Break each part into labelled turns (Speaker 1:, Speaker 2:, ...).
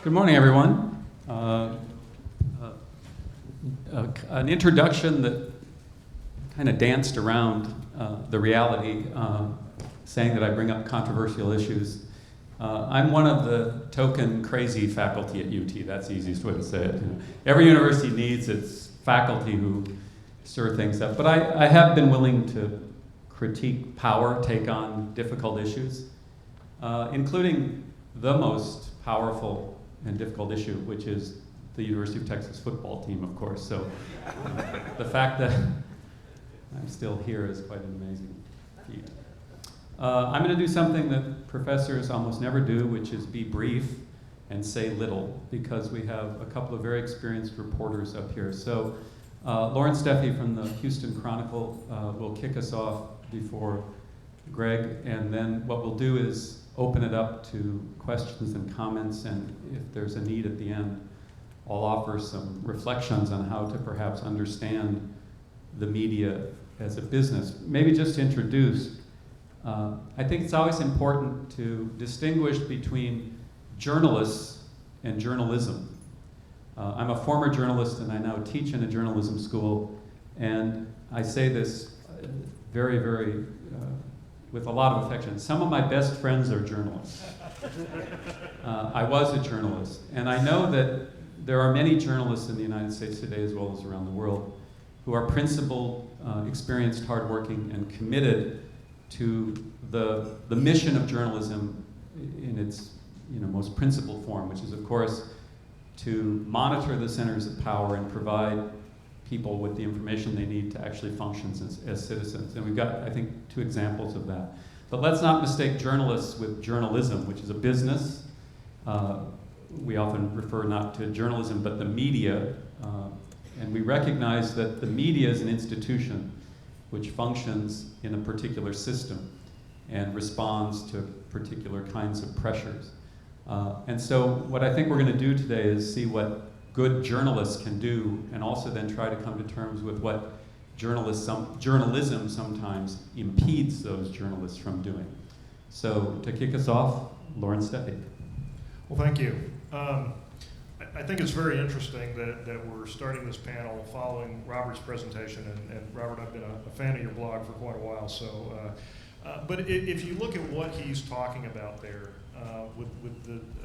Speaker 1: Good morning, everyone. An introduction that kind of danced around the reality, saying that I bring up controversial issues. I'm one of the token crazy faculty at UT. That's the easiest way to say it. Every university needs its faculty who stir things up. But I have been willing to critique power, take on difficult issues, including the most powerful and difficult issue, which is the University of Texas football team, of course. So the fact that I'm still here is quite an amazing feat. I'm going to do something that professors almost never do, which is be brief and say little, because we have a couple of very experienced reporters up here. So Loren Steffy from the Houston Chronicle will kick us off before Greg, and then what we'll do is open it up to questions and comments, and if there's a need at the end, I'll offer some reflections on how to perhaps understand the media as a business. Maybe just to introduce, I think it's always important to distinguish between journalists and journalism. I'm a former journalist and I now teach in a journalism school, and I say this very, very with a lot of affection. Some of my best friends are journalists. I was a journalist, and I know that there are many journalists in the United States today, as well as around the world, who are principled, experienced, hardworking, and committed to the mission of journalism in its most principled form, which is, of course, to monitor the centers of power and provide people with the information they need to actually function as citizens. And we've got, I think, two examples of that. But let's not mistake journalists with journalism, which is a business. We often refer not to journalism, but the media. And we recognize that the media is an institution which functions in a particular system and responds to particular kinds of pressures. And so what I think we're going to do today is see what good journalists can do, and also then try to come to terms with what journalism sometimes impedes those journalists from doing. So to kick us off, Loren Steffy.
Speaker 2: Well, thank you. I think it's very interesting that we're starting this panel following Robert's presentation, and Robert, I've been a fan of your blog for quite a while. So, but if you look at what he's talking about there,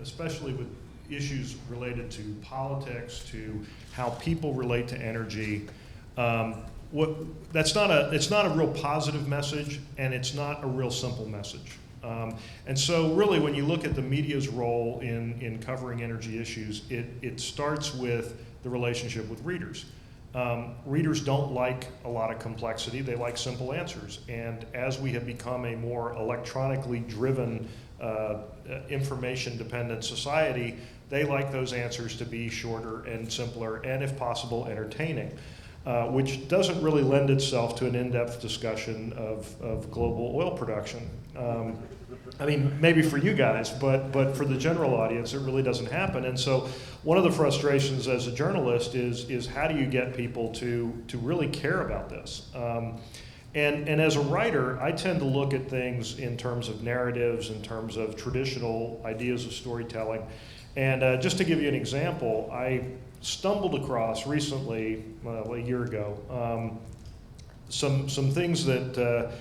Speaker 2: especially with issues related to politics, to how people relate to energy, it's not a real positive message, and it's not a real simple message. And so really when you look at the media's role in covering energy issues, it starts with the relationship with readers. Readers don't like a lot of complexity, they like simple answers. And as we have become a more electronically driven, information-dependent society, they like those answers to be shorter and simpler and, if possible, entertaining. Which doesn't really lend itself to an in-depth discussion of global oil production. I mean, maybe for you guys, but for the general audience, it really doesn't happen. And so one of the frustrations as a journalist is how do you get people to really care about this? And as a writer, I tend to look at things in terms of narratives, in terms of traditional ideas of storytelling. And just to give you an example, I stumbled across recently, a year ago, some things that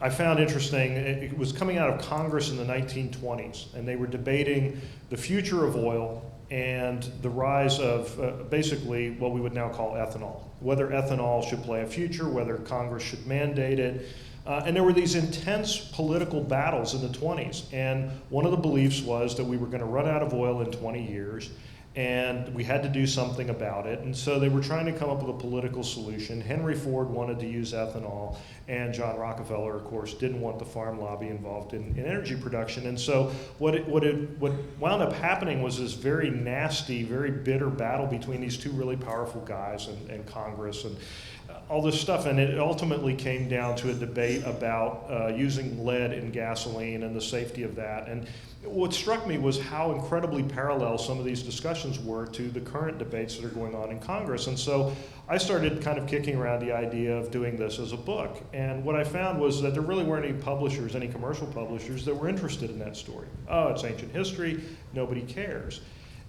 Speaker 2: I found interesting. It was coming out of Congress in the 1920s, and they were debating the future of oil and the rise of basically what we would now call ethanol, whether ethanol should play a future, whether Congress should mandate it. And there were these intense political battles in the 20s, and one of the beliefs was that we were going to run out of oil in 20 years, and we had to do something about it. And so they were trying to come up with a political solution. Henry Ford wanted to use ethanol, and John Rockefeller, of course, didn't want the farm lobby involved in energy production. And so what wound up happening was this very nasty, very bitter battle between these two really powerful guys and Congress and all this stuff. And it ultimately came down to a debate about using lead in gasoline and the safety of that. And what struck me was how incredibly parallel some of these discussions were to the current debates that are going on in Congress. And so I started kind of kicking around the idea of doing this as a book. And what I found was that there really weren't any publishers, any commercial publishers, that were interested in that story. Oh, it's ancient history, nobody cares.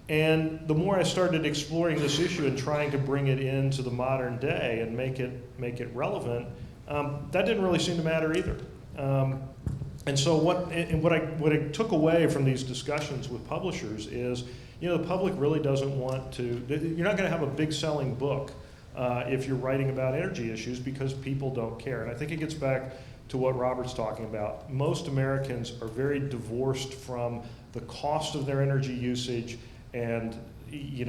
Speaker 2: And the more I started exploring this issue and trying to bring it into the modern day and make it relevant, that didn't really seem to matter either. And so what I took away from these discussions with publishers is, the public really doesn't want to. You're not going to have a big selling book if you're writing about energy issues because people don't care. And I think it gets back to what Robert's talking about. Most Americans are very divorced from the cost of their energy usage and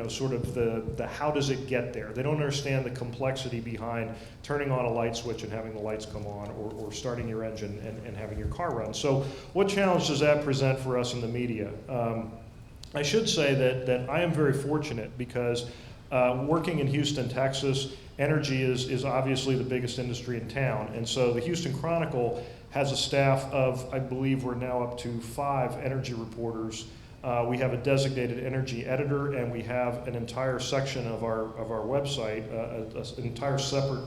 Speaker 2: sort of the how does it get there. They don't understand the complexity behind turning on a light switch and having the lights come on, or starting your engine and having your car run. So what challenge does that present for us in the media? I should say that I am very fortunate because working in Houston, Texas, energy is obviously the biggest industry in town. And so the Houston Chronicle has a staff of, I believe we're now up to 5 energy reporters. We have a designated energy editor, and we have an entire section of our website, an entire separate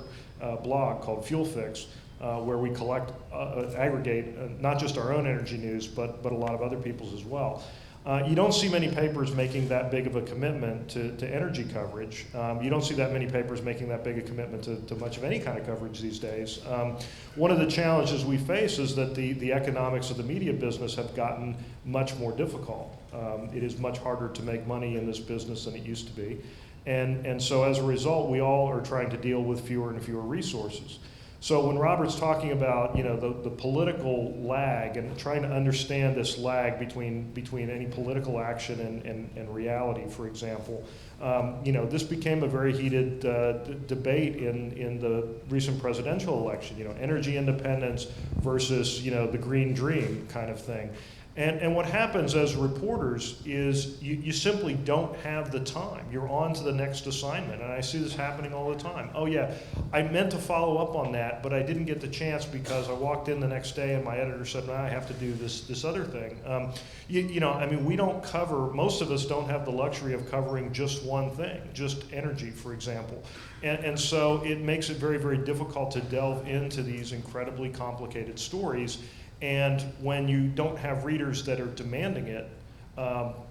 Speaker 2: blog called Fuel Fix, where we collect, aggregate not just our own energy news, but a lot of other people's as well. You don't see many papers making that big of a commitment to energy coverage. You don't see that many papers making that big a commitment to much of any kind of coverage these days. One of the challenges we face is that the economics of the media business have gotten much more difficult. It is much harder to make money in this business than it used to be. And so as a result, we all are trying to deal with fewer and fewer resources. So when Robert's talking about the political lag and trying to understand this lag between any political action and reality, for example, this became a very heated debate in the recent presidential election. Energy independence versus the green dream kind of thing. And what happens as reporters is you simply don't have the time. You're on to the next assignment, and I see this happening all the time. Oh yeah, I meant to follow up on that, but I didn't get the chance because I walked in the next day and my editor said, I have to do this other thing. We don't cover, most of us don't have the luxury of covering just one thing, just energy, for example. And so it makes it very, very difficult to delve into these incredibly complicated stories. And when you don't have readers that are demanding it,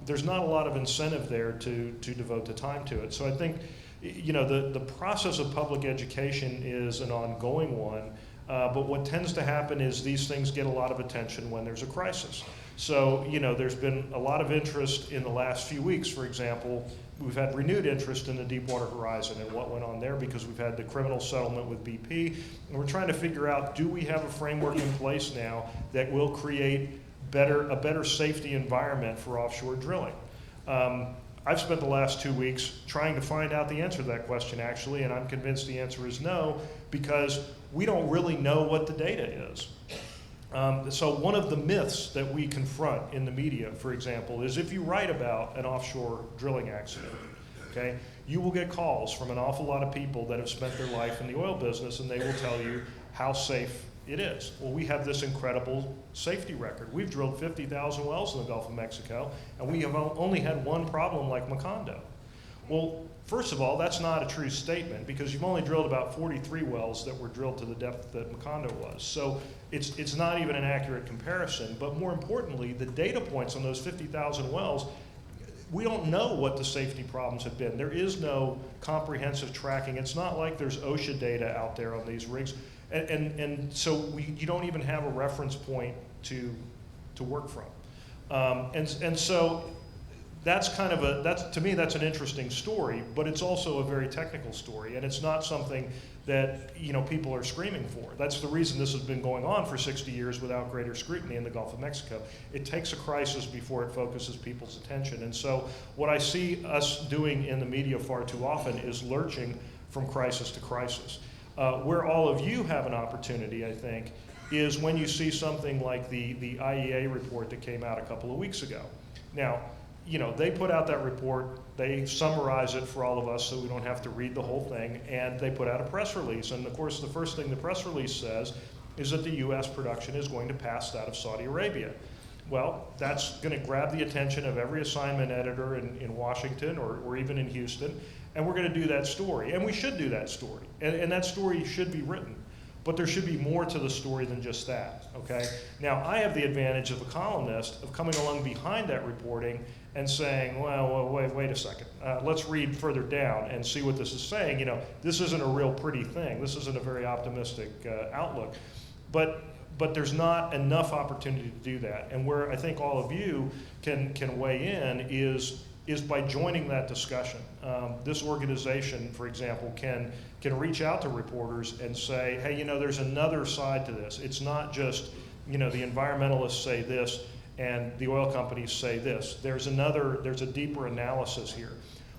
Speaker 2: there's not a lot of incentive there to devote the time to it. So I think, the process of public education is an ongoing one, but what tends to happen is these things get a lot of attention when there's a crisis. So, there's been a lot of interest in the last few weeks, for example. We've had renewed interest in the Deepwater Horizon and what went on there because we've had the criminal settlement with BP. And we're trying to figure out, do we have a framework in place now that will create a better safety environment for offshore drilling? I've spent the last 2 weeks trying to find out the answer to that question, actually, and I'm convinced the answer is no, because we don't really know what the data is. So one of the myths that we confront in the media, for example, is if you write about an offshore drilling accident, okay, you will get calls from an awful lot of people that have spent their life in the oil business, and they will tell you how safe it is. Well, we have this incredible safety record. We've drilled 50,000 wells in the Gulf of Mexico, and we have only had one problem like Macondo. Well, first of all, that's not a true statement because you've only drilled about 43 wells that were drilled to the depth that Macondo was. So it's not even an accurate comparison. But more importantly, the data points on those 50,000 wells, we don't know what the safety problems have been. There is no comprehensive tracking. It's not like there's OSHA data out there on these rigs. And so you don't even have a reference point to work from. And so that's kind of to me, that's an interesting story, but it's also a very technical story, and it's not something that people are screaming for. That's the reason this has been going on for 60 years without greater scrutiny in the Gulf of Mexico. It takes a crisis before it focuses people's attention. And so what I see us doing in the media far too often is lurching from crisis to crisis. Where all of you have an opportunity, I think, is when you see something like the IEA report that came out a couple of weeks ago. Now, they put out that report, they summarize it for all of us so we don't have to read the whole thing, and they put out a press release. And of course, the first thing the press release says is that the U.S. production is going to pass that of Saudi Arabia. Well, that's going to grab the attention of every assignment editor in Washington or even in Houston, and we're going to do that story. And we should do that story. And that story should be written. But there should be more to the story than just that, okay? Now, I have the advantage of a columnist of coming along behind that reporting and saying, well, wait a second, let's read further down and see what this is saying. You know, this isn't a real pretty thing. This isn't a very optimistic outlook. But there's not enough opportunity to do that. And where I think all of you can weigh in is by joining that discussion. This organization, for example, can reach out to reporters and say, hey, you know, there's another side to this. It's not just, you know, the environmentalists say this and the oil companies say this. There's a deeper analysis here.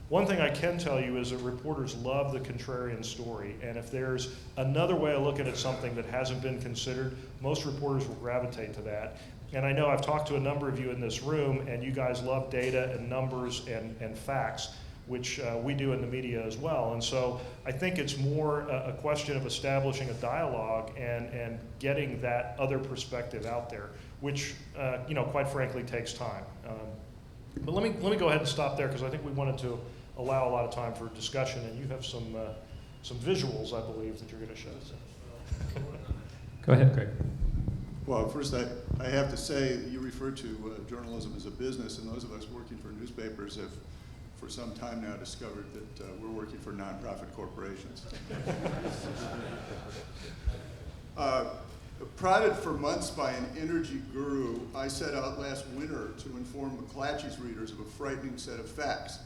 Speaker 2: One thing I can tell you is that reporters love the contrarian story, and if there's another way of looking at something that hasn't been considered, most reporters will gravitate to that. And I know I've talked to a number of you in this room, and you guys love data and numbers and facts, which we do in the media as well. And so I think it's more a question of establishing a dialogue and getting that other perspective out there, which, you know, quite frankly, takes time. But let me go ahead and stop there, because I think we wanted to allow a lot of time for discussion, and you have some visuals, I believe, that you're going to show us.
Speaker 1: Go ahead, Greg.
Speaker 3: Well, first I have to say that you refer to journalism as a business, and those of us working for newspapers have for some time now discovered that we're working for nonprofit corporations. Prodded for months by an energy guru, I set out last winter to inform McClatchy's readers of a frightening set of facts.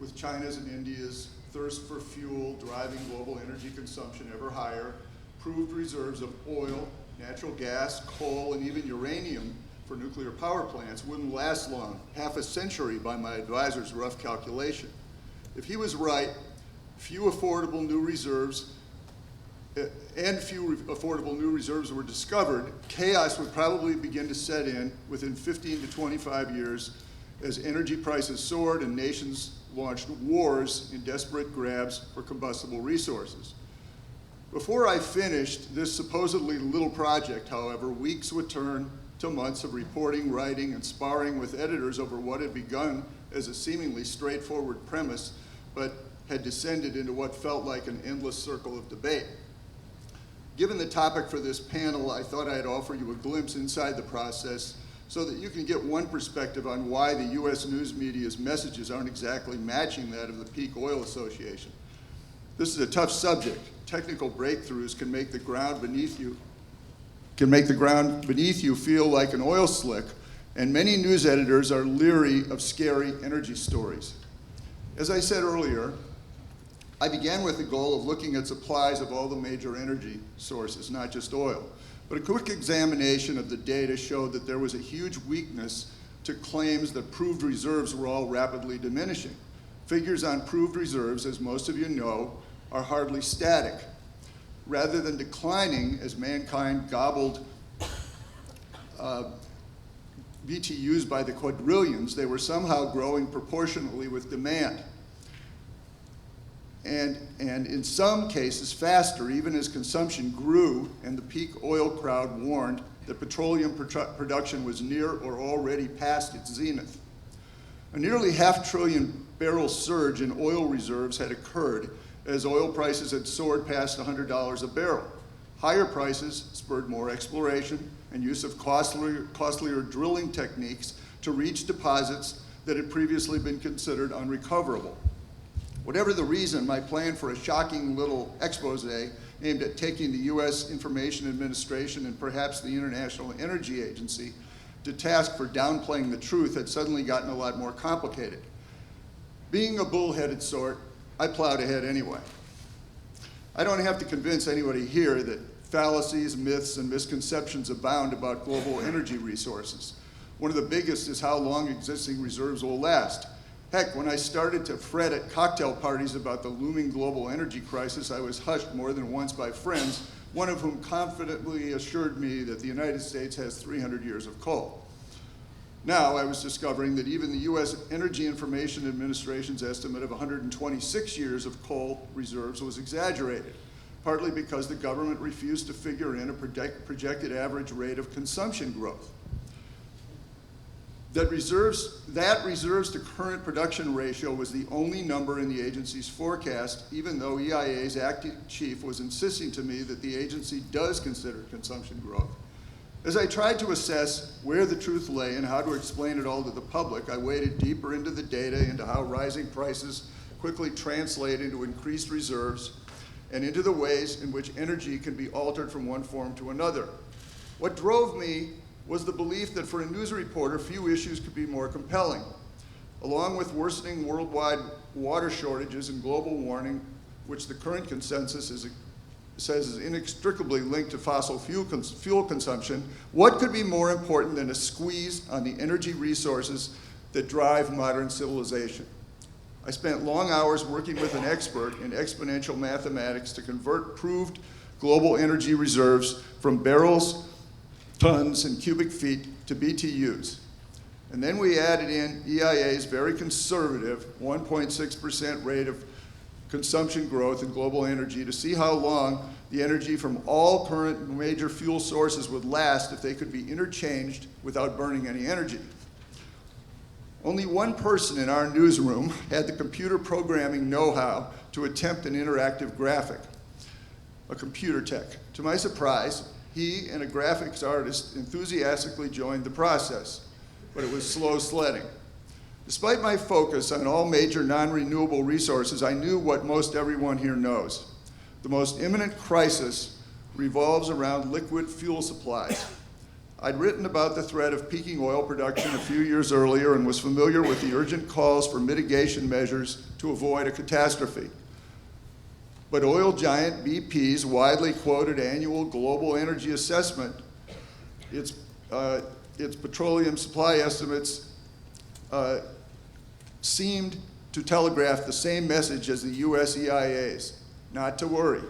Speaker 3: With China's and India's thirst for fuel driving global energy consumption ever higher, proved reserves of oil, natural gas, coal, and even uranium for nuclear power plants wouldn't last long, half a century by my advisor's rough calculation. If he was right, few affordable new reserves were discovered, chaos would probably begin to set in within 15 to 25 years as energy prices soared and nations launched wars in desperate grabs for combustible resources. Before I finished this supposedly little project, however, weeks would turn to months of reporting, writing, and sparring with editors over what had begun as a seemingly straightforward premise, but had descended into what felt like an endless circle of debate. Given the topic for this panel, I thought I'd offer you a glimpse inside the process so that you can get one perspective on why the US news media's messages aren't exactly matching that of the Peak Oil Association. This is a tough subject. Technical breakthroughs can make the ground beneath you feel like an oil slick, and many news editors are leery of scary energy stories. As I said earlier, I began with the goal of looking at supplies of all the major energy sources, not just oil. But a quick examination of the data showed that there was a huge weakness to claims that proved reserves were all rapidly diminishing. Figures on proved reserves, as most of you know, are hardly static. Rather than declining as mankind gobbled BTUs by the quadrillions, they were somehow growing proportionately with demand. And in some cases faster, even as consumption grew and the peak oil crowd warned that petroleum production was near or already past its zenith. A nearly $500 billion barrel surge in oil reserves had occurred as oil prices had soared past $100 a barrel. Higher prices spurred more exploration and use of costlier drilling techniques to reach deposits that had previously been considered unrecoverable. Whatever the reason, my plan for a shocking little expose aimed at taking the US Information Administration and perhaps the International Energy Agency to task for downplaying the truth had suddenly gotten a lot more complicated. Being a bullheaded sort, I plowed ahead anyway. I don't have to convince anybody here that fallacies, myths, and misconceptions abound about global energy resources. One of the biggest is how long existing reserves will last. Heck, when I started to fret at cocktail parties about the looming global energy crisis, I was hushed more than once by friends, one of whom confidently assured me that the United States has 300 years of coal. Now I was discovering that even the US Energy Information Administration's estimate of 126 years of coal reserves was exaggerated, partly because the government refused to figure in a projected average rate of consumption growth. That reserves to current production ratio was the only number in the agency's forecast, even though EIA's acting chief was insisting to me that the agency does consider consumption growth. As I tried to assess where the truth lay and how to explain it all to the public, I waded deeper into the data, into how rising prices quickly translate into increased reserves, and into the ways in which energy can be altered from one form to another. What drove me was the belief that for a news reporter, few issues could be more compelling. Along with worsening worldwide water shortages and global warming, which the current consensus says is inextricably linked to fossil fuel consumption, what could be more important than a squeeze on the energy resources that drive modern civilization? I spent long hours working with an expert in exponential mathematics to convert proved global energy reserves from barrels, tons, and cubic feet to BTUs. And then we added in EIA's very conservative 1.6% rate of consumption growth in global energy to see how long the energy from all current major fuel sources would last if they could be interchanged without burning any energy. Only one person in our newsroom had the computer programming know-how to attempt an interactive graphic, a computer tech. To my surprise, he and a graphics artist enthusiastically joined the process, but it was slow sledding. Despite my focus on all major non-renewable resources, I knew what most everyone here knows. The most imminent crisis revolves around liquid fuel supplies. I'd written about the threat of peaking oil production a few years earlier and was familiar with the urgent calls for mitigation measures to avoid a catastrophe. But oil giant BP's widely quoted annual global energy assessment, its petroleum supply estimates seemed to telegraph the same message as the US EIA's, not to worry.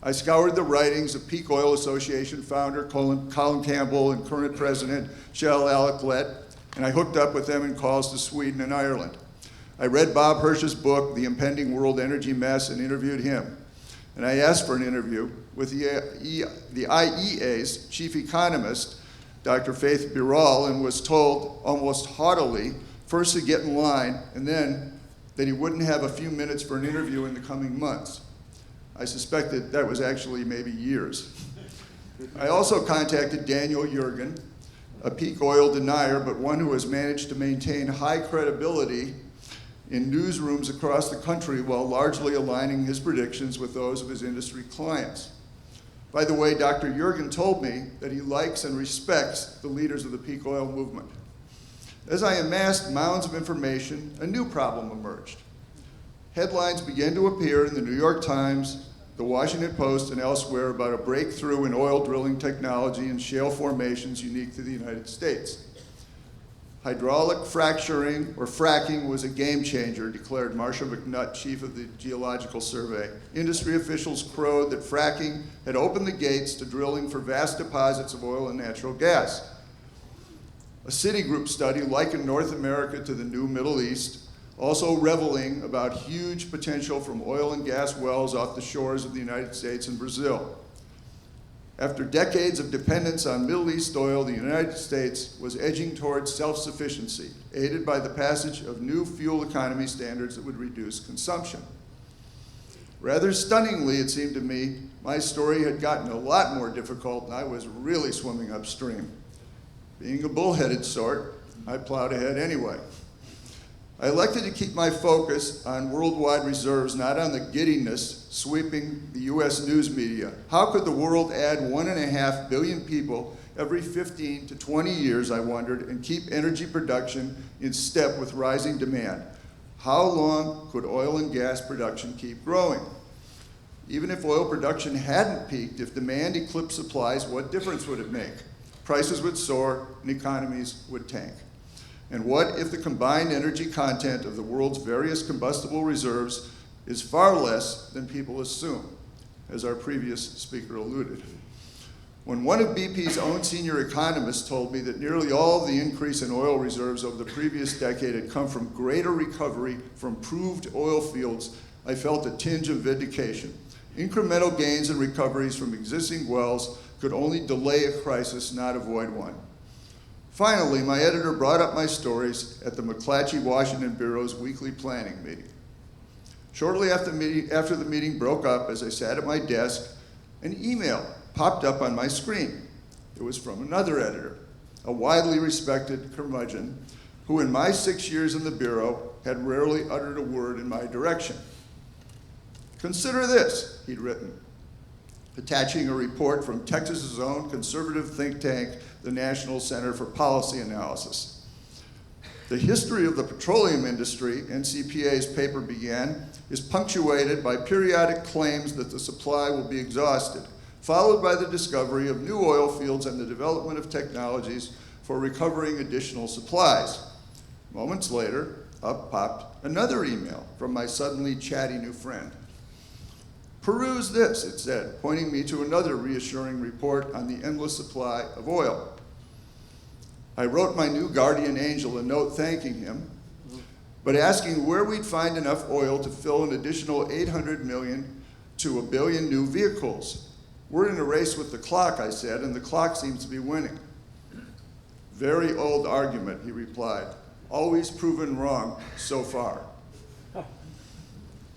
Speaker 3: I scoured the writings of Peak Oil Association founder Colin Campbell and current president Shell Alec, and I hooked up with them in calls to Sweden and Ireland. I read Bob Hirsch's book, The Impending World Energy Mess, and interviewed him. And I asked for an interview with the IEA's chief economist, Dr. Faith Birol, and was told almost haughtily first to get in line, and then that he wouldn't have a few minutes for an interview in the coming months. I suspected that was actually maybe years. I also contacted Daniel Yergin, a peak oil denier, but one who has managed to maintain high credibility in newsrooms across the country while largely aligning his predictions with those of his industry clients. By the way, Dr. Yergin told me that he likes and respects the leaders of the peak oil movement. As I amassed mounds of information, a new problem emerged. Headlines began to appear in the New York Times, the Washington Post, and elsewhere about a breakthrough in oil drilling technology and shale formations unique to the United States. Hydraulic fracturing, or fracking, was a game changer, declared Marcia McNutt, chief of the Geological Survey. Industry officials crowed that fracking had opened the gates to drilling for vast deposits of oil and natural gas. A Citigroup study likened North America to the new Middle East, also reveling about huge potential from oil and gas wells off the shores of the United States and Brazil. After decades of dependence on Middle East oil, the United States was edging towards self-sufficiency, aided by the passage of new fuel economy standards that would reduce consumption. Rather stunningly, it seemed to me, my story had gotten a lot more difficult and I was really swimming upstream. Being a bullheaded sort, I plowed ahead anyway. I elected to keep my focus on worldwide reserves, not on the giddiness sweeping the US news media. How could the world add 1.5 billion people every 15 to 20 years, I wondered, and keep energy production in step with rising demand? How long could oil and gas production keep growing? Even if oil production hadn't peaked, if demand eclipsed supplies, what difference would it make? Prices would soar and economies would tank. And what if the combined energy content of the world's various combustible reserves is far less than people assume, as our previous speaker alluded? When one of BP's own senior economists told me that nearly all of the increase in oil reserves over the previous decade had come from greater recovery from proved oil fields, I felt a tinge of vindication. Incremental gains and recoveries from existing wells could only delay a crisis, not avoid one. Finally, my editor brought up my stories at the McClatchy Washington Bureau's weekly planning meeting. Shortly after the meeting broke up, as I sat at my desk, an email popped up on my screen. It was from another editor, a widely respected curmudgeon who in my 6 years in the Bureau had rarely uttered a word in my direction. "Consider this," he'd written, attaching a report from Texas's own conservative think tank, the National Center for Policy Analysis. "The history of the petroleum industry," NCPA's paper began, "is punctuated by periodic claims that the supply will be exhausted, followed by the discovery of new oil fields and the development of technologies for recovering additional supplies." Moments later, up popped another email from my suddenly chatty new friend. "Peruse this," it said, pointing me to another reassuring report on the endless supply of oil. I wrote my new guardian angel a note thanking him, but asking where we'd find enough oil to fill an additional 800 million to a billion new vehicles. "We're in a race with the clock," I said, "and the clock seems to be winning." "Very old argument," he replied, "always proven wrong so far."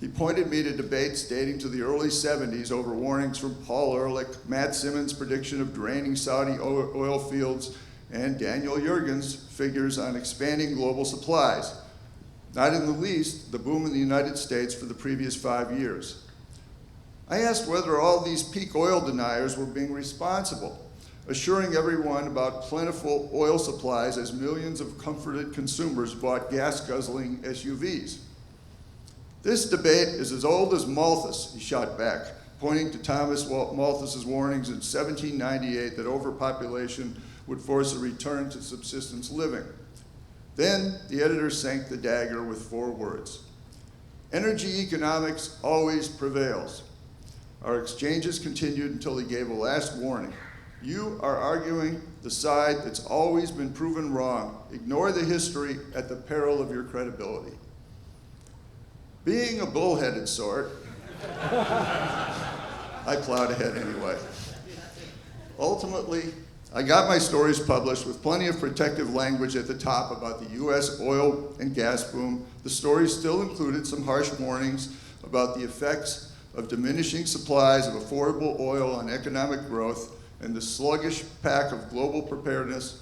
Speaker 3: He pointed me to debates dating to the early 70s over warnings from Paul Ehrlich, Matt Simmons' prediction of draining Saudi oil fields, and Daniel Yergin's figures on expanding global supplies, not in the least the boom in the United States for the previous 5 years. I asked whether all these peak oil deniers were being responsible, assuring everyone about plentiful oil supplies as millions of comforted consumers bought gas-guzzling SUVs. "This debate is as old as Malthus," he shot back, pointing to Thomas Malthus's warnings in 1798 that overpopulation would force a return to subsistence living. Then the editor sank the dagger with 4 words. "Energy economics always prevails." Our exchanges continued until he gave a last warning. "You are arguing the side that's always been proven wrong. Ignore the history at the peril of your credibility." Being a bullheaded sort, I plowed ahead anyway. Ultimately, I got my stories published with plenty of protective language at the top about the US oil and gas boom. The stories still included some harsh warnings about the effects of diminishing supplies of affordable oil on economic growth and the sluggish pack of global preparedness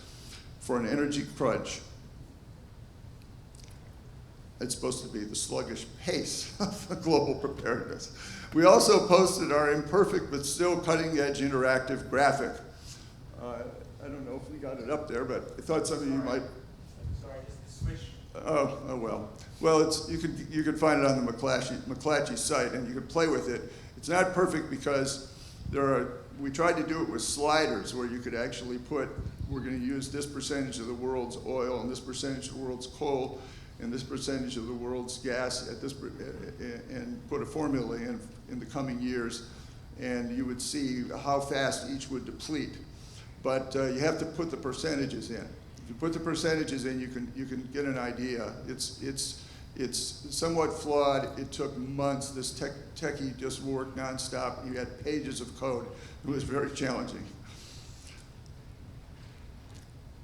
Speaker 3: for an energy crunch. It's supposed to be the sluggish pace of global preparedness. We also posted our imperfect but still cutting-edge interactive graphic. I don't know if we got it up there, but I thought some of you might.
Speaker 4: Sorry, just the switch.
Speaker 3: Oh well. Well, you can find it on the McClatchy site, and you can play with it. It's not perfect because we tried to do it with sliders where you could actually put, we're going to use this percentage of the world's oil and this percentage of the world's coal and this percentage of the world's gas at this, and put a formula in the coming years, and you would see how fast each would deplete. But you have to put the percentages in. If you put the percentages in, you can get an idea. It's somewhat flawed. It took months. This techie just worked nonstop. You had pages of code. It was very challenging.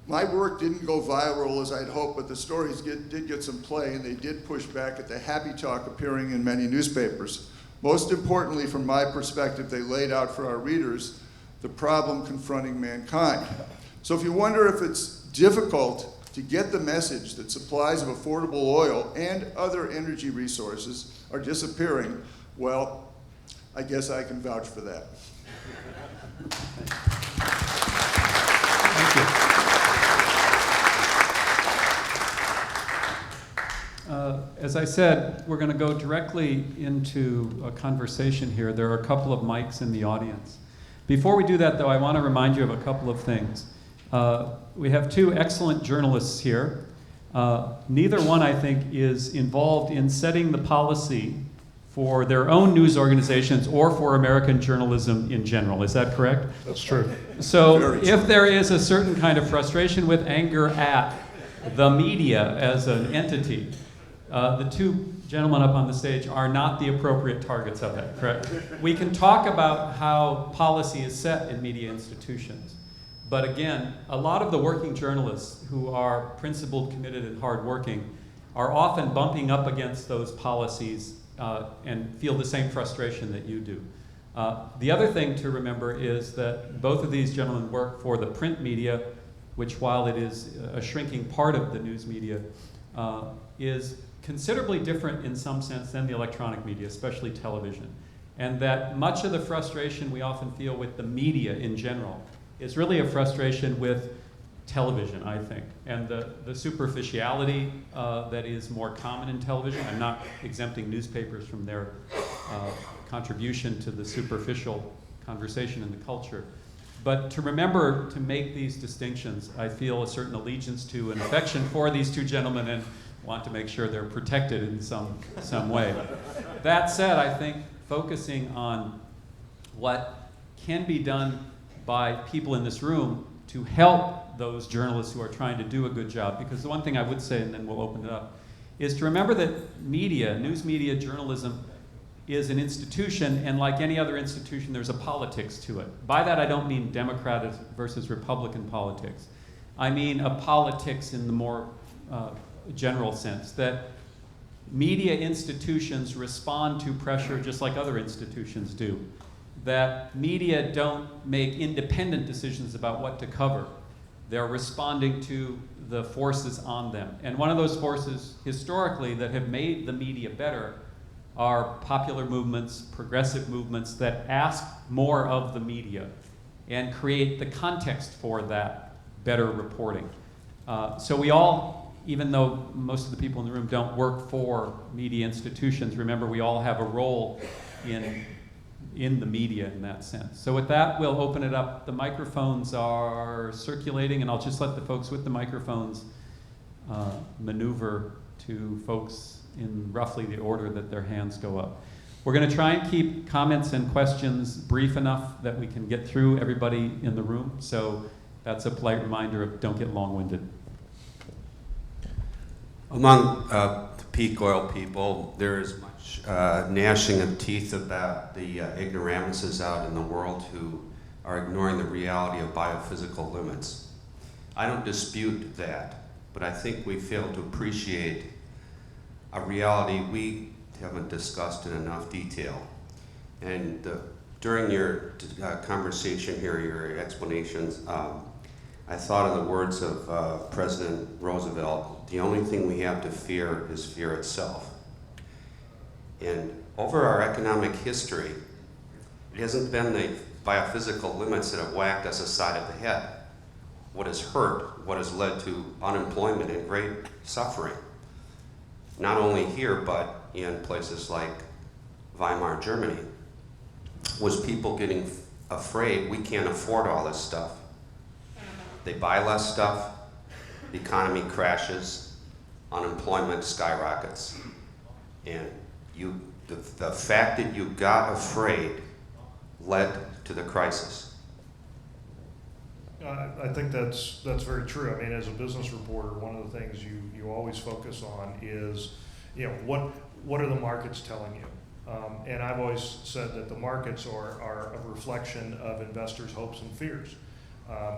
Speaker 3: My work didn't go viral as I'd hoped, but the stories did get some play, and they did push back at the happy talk appearing in many newspapers. Most importantly, from my perspective, they laid out for our readers the problem confronting mankind. So if you wonder if it's difficult to get the message that supplies of affordable oil and other energy resources are disappearing, well, I guess I can vouch for that.
Speaker 1: Thank you. As I said, we're going to go directly into a conversation here. There are a couple of mics in the audience. Before we do that, though, I want to remind you of a couple of things. We have 2 excellent journalists here. Neither one, I think, is involved in setting the policy for their own news organizations or for American journalism in general. Is that correct?
Speaker 2: That's true.
Speaker 1: So if there is a certain kind of frustration with anger at the media as an entity, the 2 gentlemen up on the stage are not the appropriate targets of that, correct? We can talk about how policy is set in media institutions. But again, a lot of the working journalists who are principled, committed, and hardworking are often bumping up against those policies and feel the same frustration that you do. The other thing to remember is that both of these gentlemen work for the print media, which, while it is a shrinking part of the news media, is considerably different in some sense than the electronic media, especially television. And that much of the frustration we often feel with the media in general is really a frustration with television, I think, and the superficiality that is more common in television. I'm not exempting newspapers from their contribution to the superficial conversation in the culture. But to remember to make these distinctions, I feel a certain allegiance to and affection for these two gentlemen and want to make sure they're protected in some way. That said, I think focusing on what can be done by people in this room to help those journalists who are trying to do a good job, because the one thing I would say, and then we'll open it up, is to remember that media, news media, journalism, is an institution, and like any other institution, there's a politics to it. By that, I don't mean Democratic versus Republican politics. I mean a politics in the more general sense, that media institutions respond to pressure just like other institutions do. That media don't make independent decisions about what to cover. They're responding to the forces on them. And one of those forces, historically, that have made the media better are popular movements, progressive movements that ask more of the media and create the context for that better reporting. So we all, even though most of the people in the room don't work for media institutions, remember we all have a role in the media in that sense. So with that, we'll open it up. The microphones are circulating, and I'll just let the folks with the microphones maneuver to folks in roughly the order that their hands go up. We're going to try and keep comments and questions brief enough that we can get through everybody in the room. So that's a polite reminder of don't get long-winded.
Speaker 5: Among the peak oil people, there is much gnashing of teeth about the ignoramuses out in the world who are ignoring the reality of biophysical limits. I don't dispute that, but I think we fail to appreciate a reality we haven't discussed in enough detail. And during your conversation here, your explanations, I thought of the words of President Roosevelt: the only thing we have to fear is fear itself. And over our economic history, it hasn't been the biophysical limits that have whacked us aside of the head. What has hurt, what has led to unemployment and great suffering, not only here, but in places like Weimar, Germany, was people getting afraid we can't afford all this stuff. They buy less stuff, the economy crashes, unemployment skyrockets. And the fact that you got afraid led to the crisis.
Speaker 2: I think that's very true. I mean, as a business reporter, one of the things you always focus on is, what are the markets telling you? And I've always said that the markets are a reflection of investors' hopes and fears.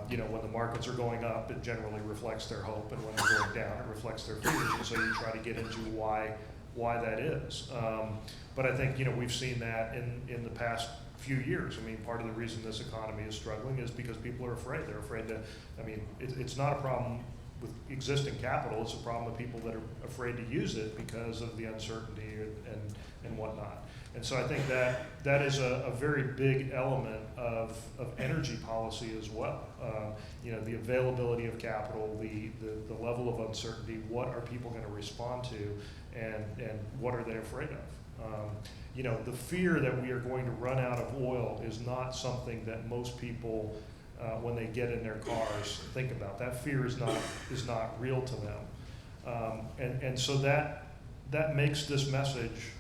Speaker 2: When the markets are going up, it generally reflects their hope, and when they're going down, it reflects their fears. And so you try to get into why that is. But I think we've seen that in the past few years. I mean, part of the reason this economy is struggling is because people are afraid. They're afraid to. I mean, it's not a problem with existing capital. It's a problem with people that are afraid to use it because of the uncertainty and whatnot. And so I think that is a very big element of energy policy as well. The availability of capital, the level of uncertainty, what are people going to respond to, and what are they afraid of? The fear that we are going to run out of oil is not something that most people, when they get in their cars, think about. That fear is not real to them, and so that makes this message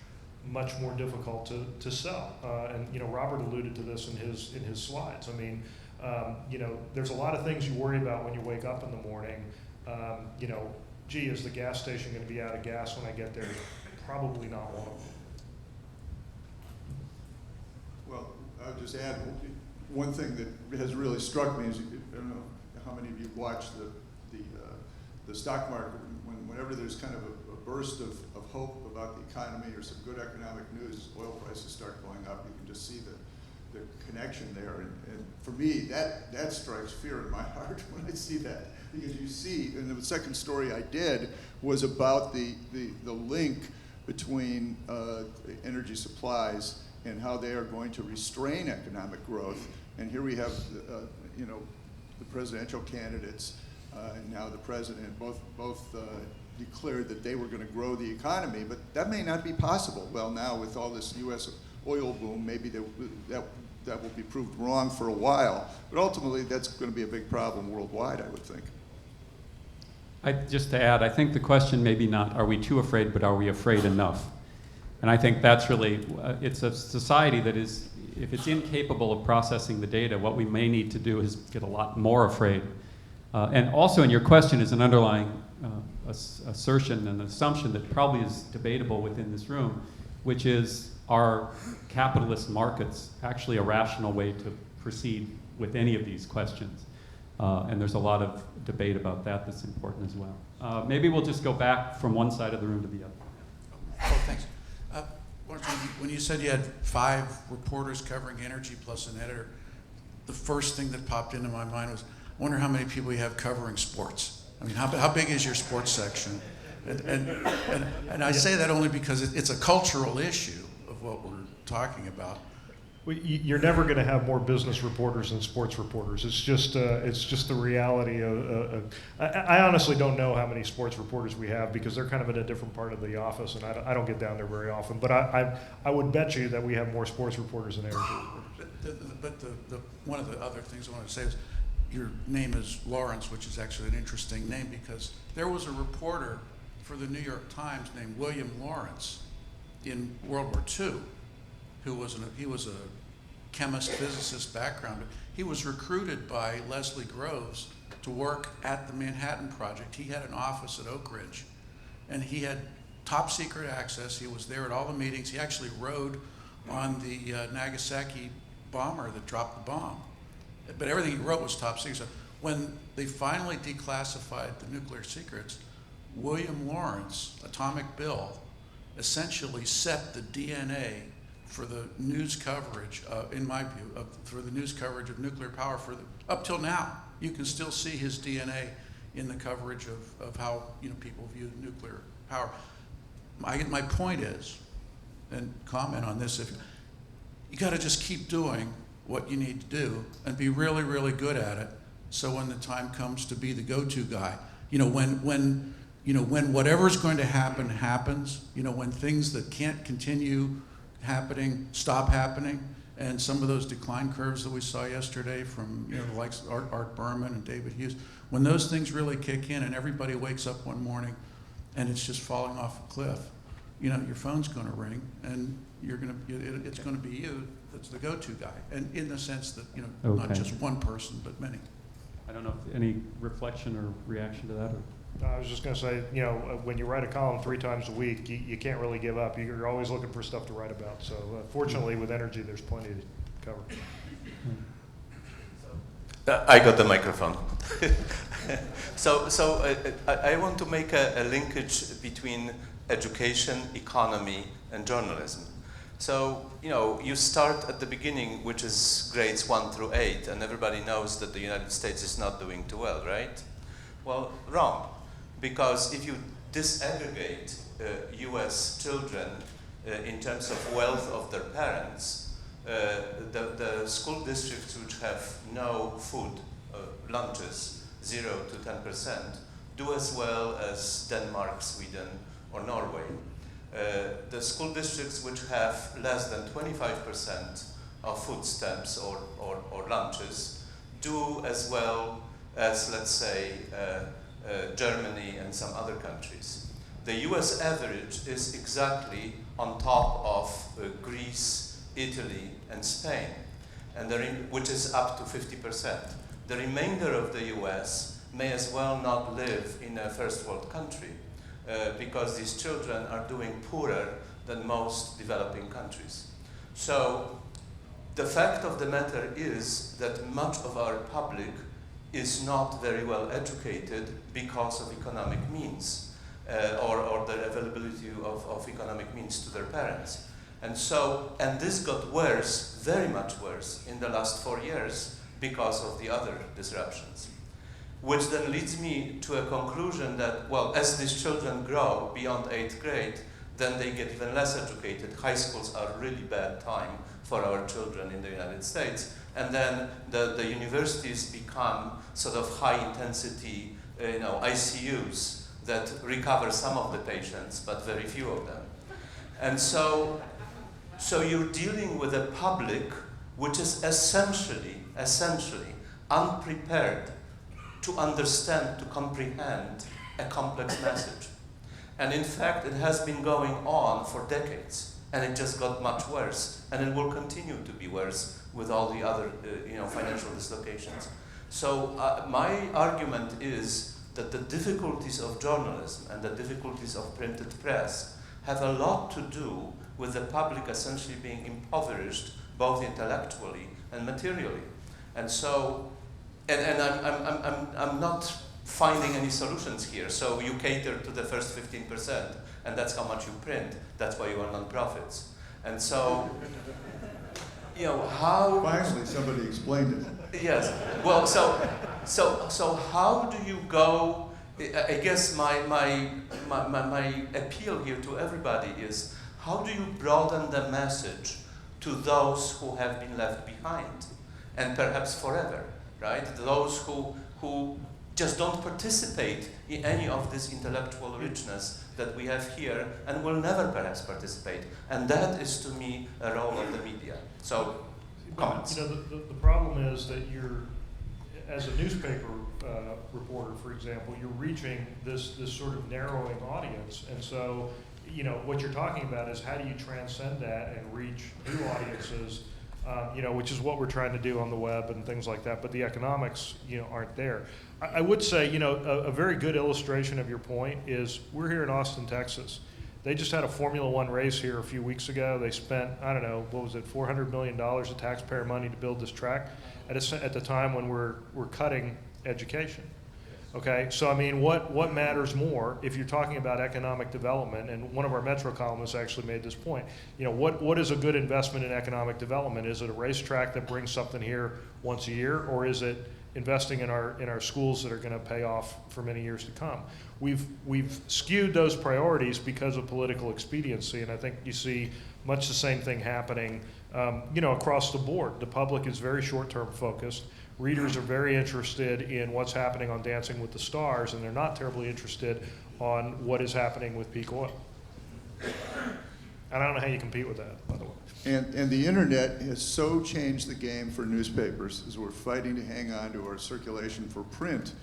Speaker 2: much more difficult to sell. And Robert alluded to this in his slides. I mean, there's a lot of things you worry about when you wake up in the morning. Gee, is the gas station going to be out of gas when I get there? Probably not one of them.
Speaker 3: Well, I'll just add one thing that has really struck me is, I don't know how many of you watch the stock market. Whenever there's kind of a burst of hope about the economy or some good economic news, oil prices start going up. You can just see connection there. And for me, that strikes fear in my heart when I see that. Because you see, and the second story I did was about the link between energy supplies and how they are going to restrain economic growth. And here we have, you know, the presidential candidates and now the president both declared that they were going to grow the economy, but that may not be possible. Well, now with all this U.S. oil boom, maybe that will be proved wrong for a while. But ultimately, that's going to be a big problem worldwide, I would think.
Speaker 1: Just to add, I think the question may be not, are we too afraid, but are we afraid enough? And I think that's really, it's a society that is, if it's incapable of processing the data, what we may need to do is get a lot more afraid. And also in your question is an underlying assertion and assumption that probably is debatable within this room, which is, are capitalist markets actually a rational way to proceed with any of these questions? And there's a lot of debate about that that's important as well. Maybe we'll just go back from one side of the room to the other.
Speaker 6: Oh, thanks. When you said you had 5 reporters covering energy plus an editor, the first thing that popped into my mind was, I wonder how many people you have covering sports. I mean, how big is your sports section? And I say that only because it's a cultural issue of what we're talking about.
Speaker 2: Well, you're never going to have more business reporters than sports reporters. It's just the reality of. I honestly don't know how many sports reporters we have because they're kind of in a different part of the office, and I don't get down there very often. But I would bet you that we have more sports reporters than energy reporters.
Speaker 6: But one of the other things I want to say is, your name is Lawrence, which is actually an interesting name because there was a reporter for the New York Times named William Lawrence in World War II. He was a chemist, physicist background. He was recruited by Leslie Groves to work at the Manhattan Project. He had an office at Oak Ridge, and he had top secret access. He was there at all the meetings. He actually rode on the Nagasaki bomber that dropped the bomb. But everything he wrote was top secret. So when they finally declassified the nuclear secrets, William Lawrence, Atomic Bill, essentially set the DNA for the news coverage, in my view, for the news coverage of nuclear power up till now. You can still see his DNA in the coverage of how people view nuclear power. My point is, and comment on this, if you got to just keep doing what you need to do and be really, really good at it. So when the time comes to be the go-to guy, when whatever's going to happen happens, when things that can't continue happening stop happening, and some of those decline curves that we saw yesterday from the likes of Art Berman and David Hughes, when those things really kick in and everybody wakes up one morning and it's just falling off a cliff, your phone's going to ring and it's going to be you that's the go-to guy, and in the sense that not just one person but many.
Speaker 1: I don't know if any reflection or reaction to that.
Speaker 2: I was just going to say, when you write a column 3 times a week, you can't really give up. You're always looking for stuff to write about. So fortunately, with energy, there's plenty to cover.
Speaker 7: I got the microphone. So I want to make a linkage between education, economy, and journalism. So, you start at the beginning, which is grades 1 through 8, and everybody knows that the United States is not doing too well, right? Well, wrong. Because if you disaggregate US children in terms of wealth of their parents, the school districts which have no food, lunches, 0 to 10%, do as well as Denmark, Sweden, or Norway. The school districts which have less than 25% of food stamps or lunches do as well as, let's say, Germany and some other countries. The US average is exactly on top of Greece, Italy, and Spain, and which is up to 50%. The remainder of the US may as well not live in a first world country because these children are doing poorer than most developing countries. So the fact of the matter is that much of our public is not very well educated because of economic means or the availability of economic means to their parents. And this got worse, very much worse, in the last 4 years because of the other disruptions. Which then leads me to a conclusion that, well, as these children grow beyond 8th grade, then they get even less educated. High schools are a really bad time for our children in the United States. And then the universities become sort of high-intensity ICUs that recover some of the patients, but very few of them. And so you're dealing with a public which is essentially unprepared to understand, to comprehend a complex message. And in fact, it has been going on for decades, and it just got much worse, and it will continue to be worse with all the other financial dislocations. So my argument is that the difficulties of journalism and the difficulties of printed press have a lot to do with the public essentially being impoverished, both intellectually and materially. And so, I'm not finding any solutions here. So you cater to the first 15%, and that's how much you print. That's why you are non-profits. And so, how...
Speaker 3: Finally, somebody explained it.
Speaker 7: Yes. Well, so how do you go? I guess my appeal here to everybody is, how do you broaden the message to those who have been left behind, and perhaps forever, right? Those who just don't participate in any of this intellectual richness that we have here, and will never perhaps participate. And that is, to me, a role of the media. So, comments.
Speaker 2: The problem is that you're, as a newspaper reporter, for example, you're reaching this sort of narrowing audience, and so what you're talking about is how do you transcend that and reach new audiences, which is what we're trying to do on the web and things like that. But the economics, aren't there. I would say, a very good illustration of your point is we're here in Austin, Texas. They just had a Formula One race here a few weeks ago. They spent, I don't know, what was it, $400 million of taxpayer money to build this track at the time when we're cutting education. Okay, so I mean, what matters more if you're talking about economic development? And one of our Metro columnists actually made this point. What is a good investment in economic development? Is it a racetrack that brings something here once a year, or is it investing in our schools that are going to pay off for many years to come? We've skewed those priorities because of political expediency, and I think you see much the same thing happening, across the board. The public is very short-term focused. Readers are very interested in what's happening on Dancing with the Stars, and they're not terribly interested on what is happening with peak oil. And I don't know how you compete with that, by the way.
Speaker 3: And the internet has so changed the game for newspapers as we're fighting to hang on to our circulation for print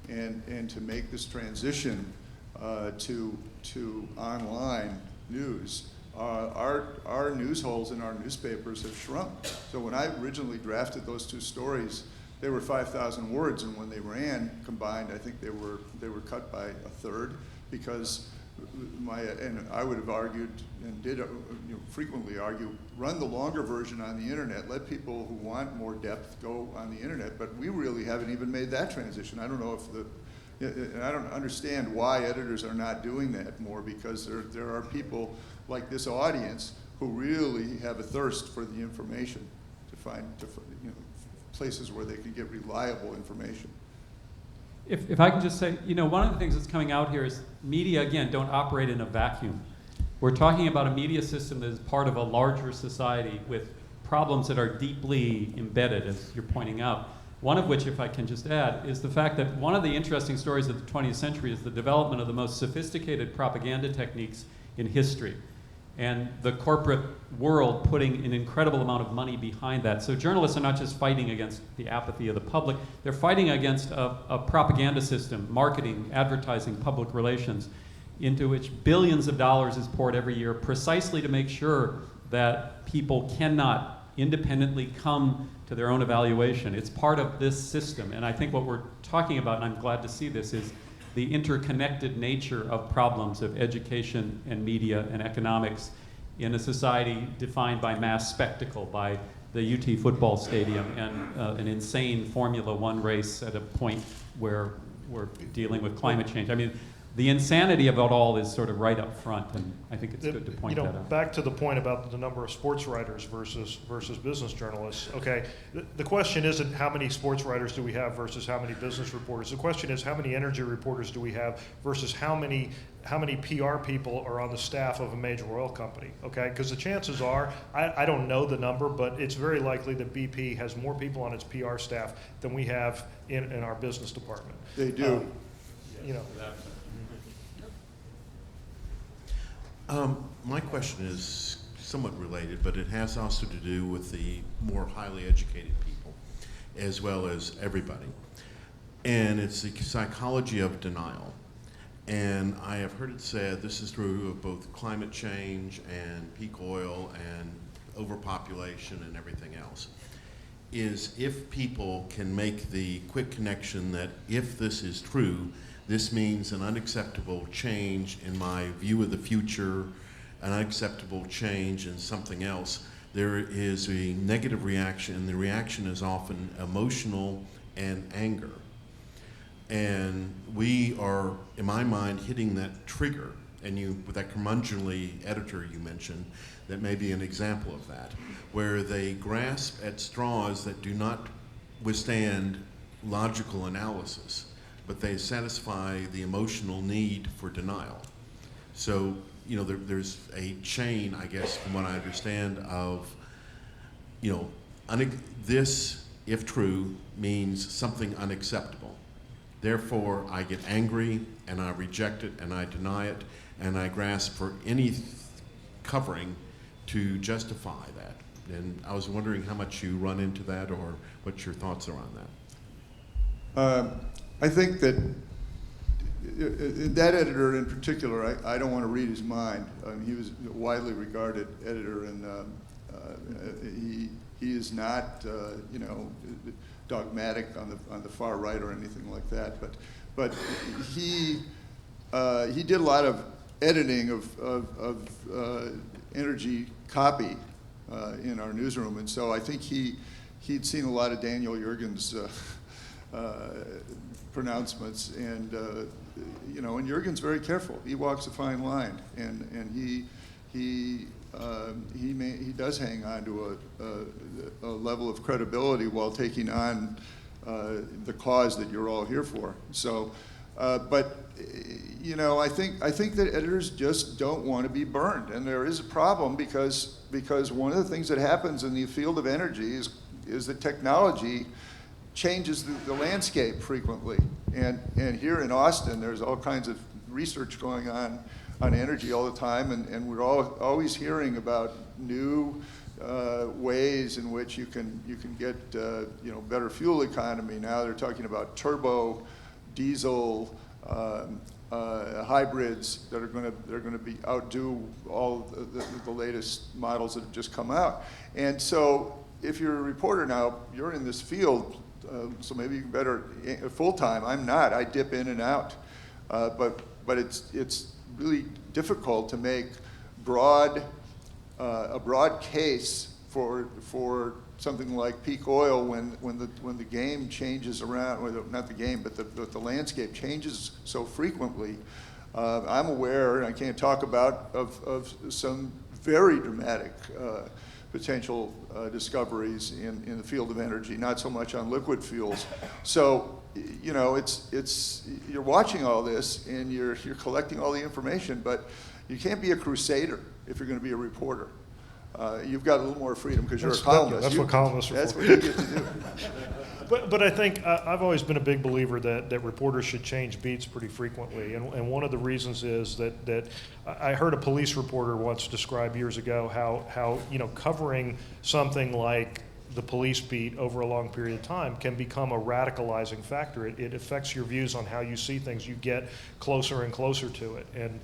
Speaker 3: and to make this transition to online news. Our news holes in our newspapers have shrunk. So when I originally drafted those two stories, they were 5,000 words, and when they ran combined, I think they were cut by a third, because and I would have argued and did frequently argue, run the longer version on the internet, let people who want more depth go on the internet, but we really haven't even made that transition. I don't know and I don't understand why editors are not doing that more, because there are people like this audience who really have a thirst for the information, to find places where they can get reliable information.
Speaker 1: If I can just say, one of the things that's coming out here is media, again, don't operate in a vacuum. We're talking about a media system that is part of a larger society with problems that are deeply embedded, as you're pointing out. One of which, if I can just add, is the fact that one of the interesting stories of the 20th century is the development of the most sophisticated propaganda techniques in history, and the corporate world putting an incredible amount of money behind that. So journalists are not just fighting against the apathy of the public, they're fighting against a propaganda system, marketing, advertising, public relations, into which billions of dollars is poured every year precisely to make sure that people cannot independently come to their own evaluation. It's part of this system, and I think what we're talking about, and I'm glad to see this, is the interconnected nature of problems of education and media and economics in a society defined by mass spectacle, by the UT football stadium and an insane Formula One race at a point where we're dealing with climate change. I mean, the insanity of it all is sort of right up front, and I think it's good to point that out.
Speaker 2: Back to the point about the number of sports writers versus business journalists. Okay, the question isn't how many sports writers do we have versus how many business reporters. The question is how many energy reporters do we have versus how many PR people are on the staff of a major oil company. Okay, because the chances are, I don't know the number, but it's very likely that BP has more people on its PR staff than we have in our business department.
Speaker 3: They do.
Speaker 2: You know.
Speaker 8: My question is somewhat related, but it has also to do with the more highly educated people, as well as everybody. And it's the psychology of denial. And I have heard it said, this is true of both climate change and peak oil and overpopulation and everything else, is if people can make the quick connection that if this is true, this means an unacceptable change in my view of the future, an unacceptable change in something else. There is a negative reaction, and the reaction is often emotional and anger. And we are, in my mind, hitting that trigger. And with that curmudgeonly editor you mentioned, that may be an example of that, where they grasp at straws that do not withstand logical analysis, but they satisfy the emotional need for denial. So, there's a chain, I guess, from what I understand, of, this, if true, means something unacceptable. Therefore, I get angry, and I reject it, and I deny it, and I grasp for any covering to justify that. And I was wondering how much you run into that, or what your thoughts are on that.
Speaker 3: I think that that editor in particular, I don't want to read his mind. He was a widely regarded editor, and he is not, dogmatic on the far right or anything like that. But he did a lot of editing of energy copy in our newsroom, and so I think he'd seen a lot of Daniel Yergin's pronouncements, and and Yergin's very careful. He walks a fine line, and he does hang on to a level of credibility while taking on the cause that you're all here for. So, but I think that editors just don't want to be burned, and there is a problem because one of the things that happens in the field of energy is that technology changes the landscape frequently. And here in Austin, there's all kinds of research going on energy all the time, and we're always hearing about new ways in which you can get better fuel economy. Now they're talking about turbo, diesel, hybrids that are going to outdo all the latest models that have just come out. And so if you're a reporter now, you're in this field. So maybe you better full time. I'm not. I dip in and out, but it's really difficult to make a broad case for something like peak oil when the game changes around, or not the game, but the landscape changes so frequently. I'm aware, and I can't talk about of some very dramatic potential discoveries in the field of energy, not so much on liquid fuels. So, it's you're watching all this and you're collecting all the information, but you can't be a crusader if you're going to be a reporter. You've got a little more freedom because you're a columnist.
Speaker 2: That's what columnists are
Speaker 3: That's
Speaker 2: for.
Speaker 3: what you get to do.
Speaker 2: But I think I've always been a big believer that reporters should change beats pretty frequently, and one of the reasons is that I heard a police reporter once describe years ago how covering something like the police beat over a long period of time can become a radicalizing factor. It affects your views on how you see things. You get closer and closer to it, and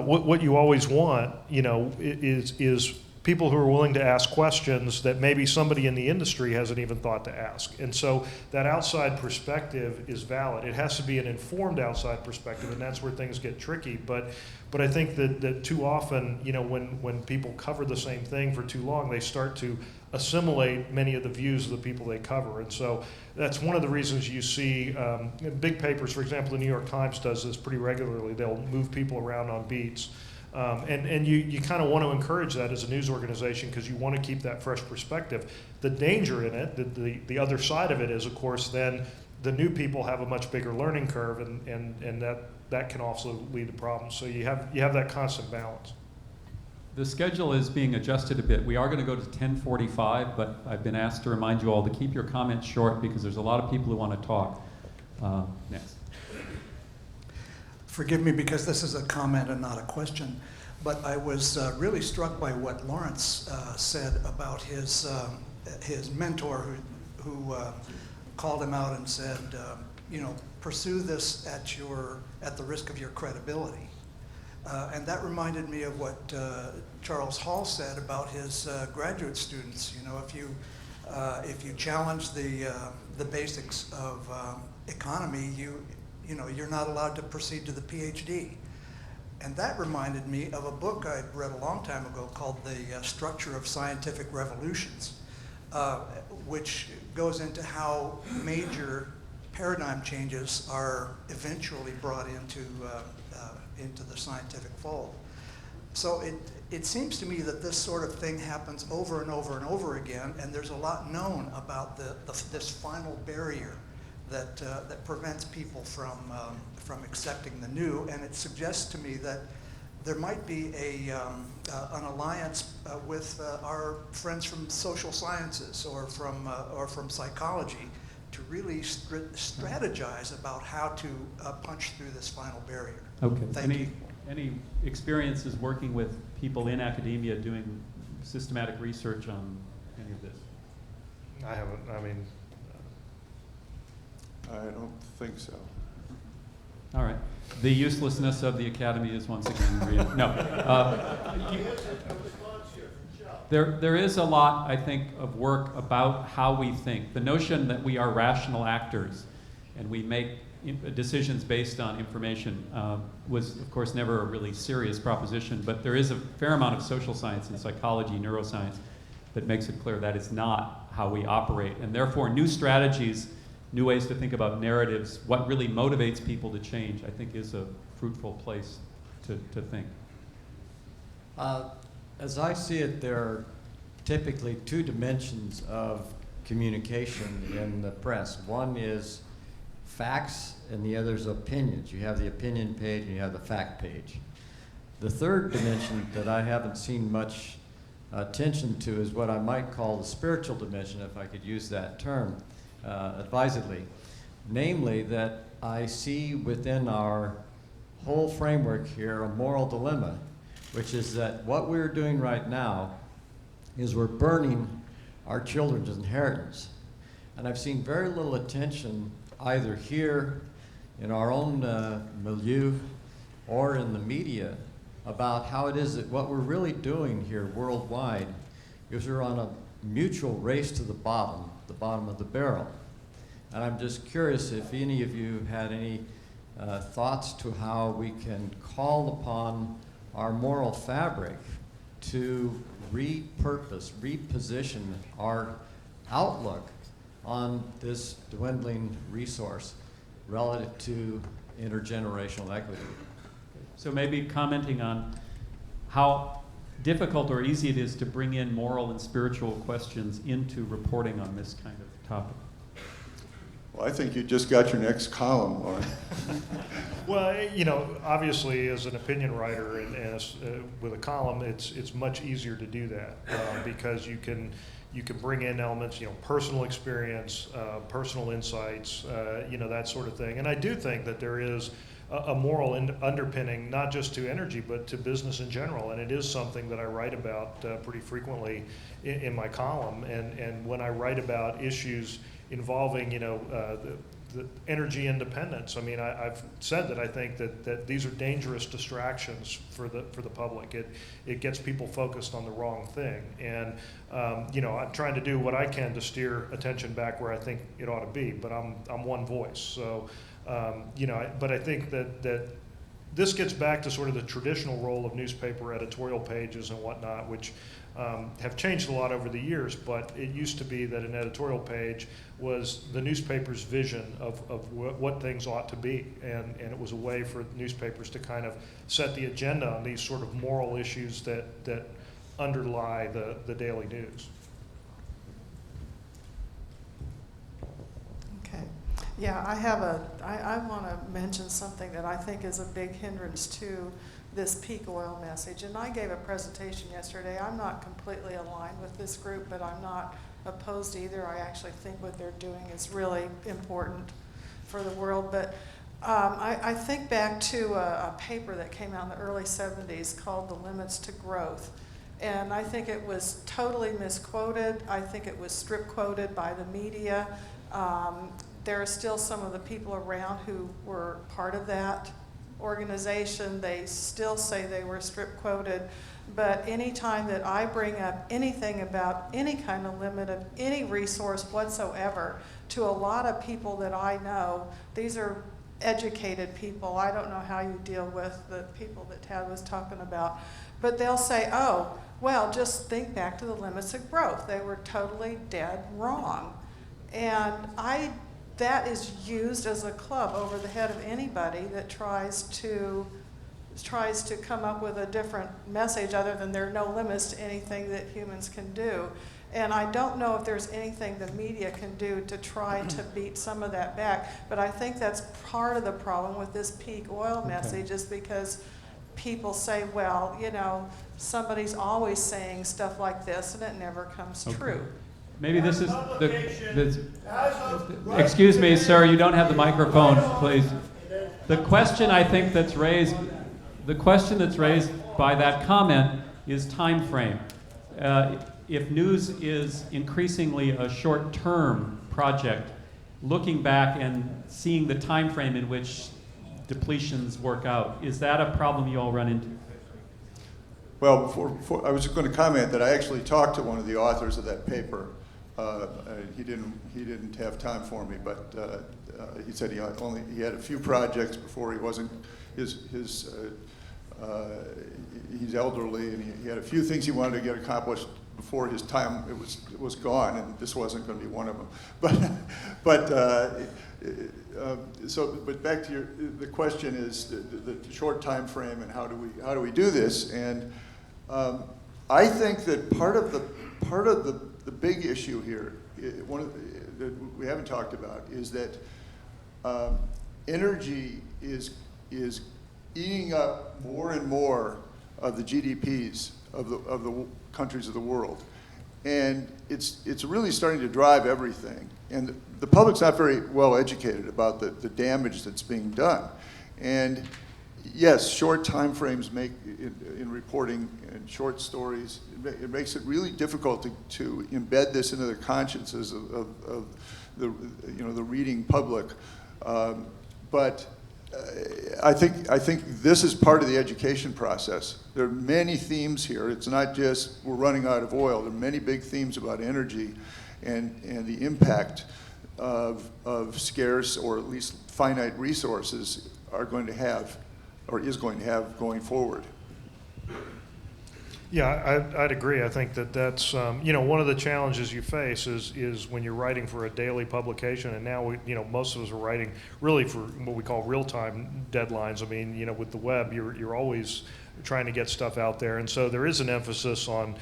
Speaker 2: what you always want, is people who are willing to ask questions that maybe somebody in the industry hasn't even thought to ask. And so that outside perspective is valid. It has to be an informed outside perspective, and that's where things get tricky. But I think that too often, you know, when people cover the same thing for too long, they start to assimilate many of the views of the people they cover. And so that's one of the reasons you see big papers, for example, the New York Times does this pretty regularly. They'll move people around on beats. And you kind of want to encourage that as a news organization because you want to keep that fresh perspective. The danger in it, the other side of it is, of course, then the new people have a much bigger learning curve, and that can also lead to problems. So you have that constant balance.
Speaker 1: The schedule is being adjusted a bit. We are going to go to 10:45, but I've been asked to remind you all to keep your comments short because there's a lot of people who want to talk. Next.
Speaker 9: Forgive me because this is a comment and not a question, but I was really struck by what Lawrence said about his mentor who called him out and said, you know, pursue this at the risk of your credibility. And that reminded me of what Charles Hall said about his graduate students. You know, if you challenge the basics of economy, you know, you're not allowed to proceed to the PhD. And that reminded me of a book I'd read a long time ago called The Structure of Scientific Revolutions, which goes into how major paradigm changes are eventually brought into the scientific fold. So it seems to me that this sort of thing happens over and over and over again, and there's a lot known about this final barrier that prevents people from accepting the new, and it suggests to me that there might be an alliance with our friends from social sciences or from psychology to really strategize about how to punch through this final barrier.
Speaker 1: Okay.
Speaker 9: Thank you.
Speaker 1: Any experiences working with people in academia doing systematic research on any of this?
Speaker 2: I haven't. I mean,
Speaker 3: I don't think so.
Speaker 1: All right. The uselessness of the academy is once again no. There is a lot, I think, of work about how we think. The notion that we are rational actors and we make decisions based on information was, of course, never a really serious proposition, but there is a fair amount of social science and psychology, neuroscience, that makes it clear that is not how we operate. And therefore, new strategies, new ways to think about narratives, what really motivates people to change, I think is a fruitful place to think.
Speaker 10: As I see it, there are typically two dimensions of communication in the press. One is facts and the other is opinions. You have the opinion page and you have the fact page. The third dimension that I haven't seen much attention to is what I might call the spiritual dimension, if I could use that term advisedly. Namely, that I see within our whole framework here a moral dilemma, which is that what we're doing right now is we're burning our children's inheritance. And I've seen very little attention either here in our own milieu or in the media about how it is that what we're really doing here worldwide is we're on a mutual race to the bottom of the barrel. And I'm just curious if any of you had any thoughts to how we can call upon our moral fabric to repurpose, reposition our outlook on this dwindling resource relative to intergenerational equity.
Speaker 1: So maybe commenting on how difficult or easy it is to bring in moral and spiritual questions into reporting on this kind of topic.
Speaker 3: Well, I think you just got your next column, Loren.
Speaker 2: well, you know, obviously as an opinion writer and as, with a column, it's much easier to do that because you can bring in elements, you know, personal experience, personal insights, you know, that sort of thing. And I do think that there is a moral underpinning, not just to energy, but to business in general. And it is something that I write about pretty frequently in my column. And when I write about issues involving, you know, the energy independence. I mean, I've said that I think that these are dangerous distractions for the public. It gets people focused on the wrong thing, and I'm trying to do what I can to steer attention back where I think it ought to be. But I'm one voice, so but I think that this gets back to sort of the traditional role of newspaper editorial pages and whatnot, which have changed a lot over the years, but it used to be that an editorial page was the newspaper's vision of what things ought to be, and it was a way for newspapers to kind of set the agenda on these sort of moral issues that underlie the daily news.
Speaker 11: Okay. Yeah, I want to mention something that I think is a big hindrance to this peak oil message. And I gave a presentation yesterday. I'm not completely aligned with this group, but I'm not opposed either. I actually think what they're doing is really important for the world. But I think back to a paper that came out in the early 70s called The Limits to Growth. And I think it was totally misquoted. I think it was strip quoted by the media. There are still some of the people around who were part of that organization. They still say they were strip quoted, but anytime that I bring up anything about any kind of limit of any resource whatsoever to a lot of people that I know, these are educated people. I don't know how you deal with the people that Tad was talking about, but they'll say, oh, well, just think back to the limits of growth. They were totally dead wrong. And that is used as a club over the head of anybody that tries to come up with a different message other than there are no limits to anything that humans can do. And I don't know if there's anything the media can do to try to beat some of that back, but I think that's part of the problem with this peak oil message is because people say, well, somebody's always saying stuff like this and it never comes true.
Speaker 1: Maybe this is excuse me, sir, you don't have the microphone, please. The question I think that's raised by that comment is time frame. If news is increasingly a short-term project, looking back and seeing the time frame in which depletions work out, is that a problem you all run into?
Speaker 3: Well, I was just going to comment that I actually talked to one of the authors of that paper. He didn't have time for me, but he said he had a few projects before he wasn't he's elderly and he had a few things he wanted to get accomplished before his time was gone, and this wasn't going to be one of them. But back to the question is the short time frame and how do we do this? And I think that part of the big issue here, that we haven't talked about, is that energy is eating up more and more of the GDPs of the countries of the world, and it's really starting to drive everything. And the public's not very well educated about the damage that's being done. And yes, short time frames make in reporting and short stories, it makes it really difficult to embed this into the consciences of the reading public. But I think this is part of the education process. There are many themes here. It's not just we're running out of oil. There are many big themes about energy and the impact of scarce or at least finite resources are going to have or is going to have going forward.
Speaker 2: Yeah, I'd agree. I think that's one of the challenges you face is when you're writing for a daily publication, and now most of us are writing really for what we call real-time deadlines. I mean, with the web, you're always trying to get stuff out there, and so there is an emphasis on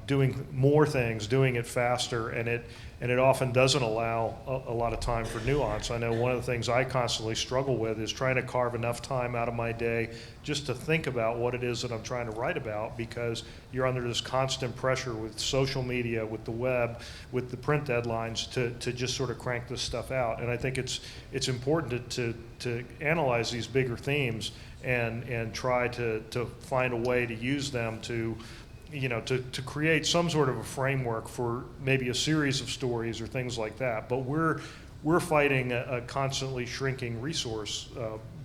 Speaker 2: doing more things, doing it faster, and it often doesn't allow a lot of time for nuance. I know one of the things I constantly struggle with is trying to carve enough time out of my day just to think about what it is that I'm trying to write about, because you're under this constant pressure with social media, with the web, with the print deadlines to just sort of crank this stuff out. And I think it's important to analyze these bigger themes and try to find a way to use them to create some sort of a framework for maybe a series of stories or things like that. But we're we're fighting a constantly shrinking resource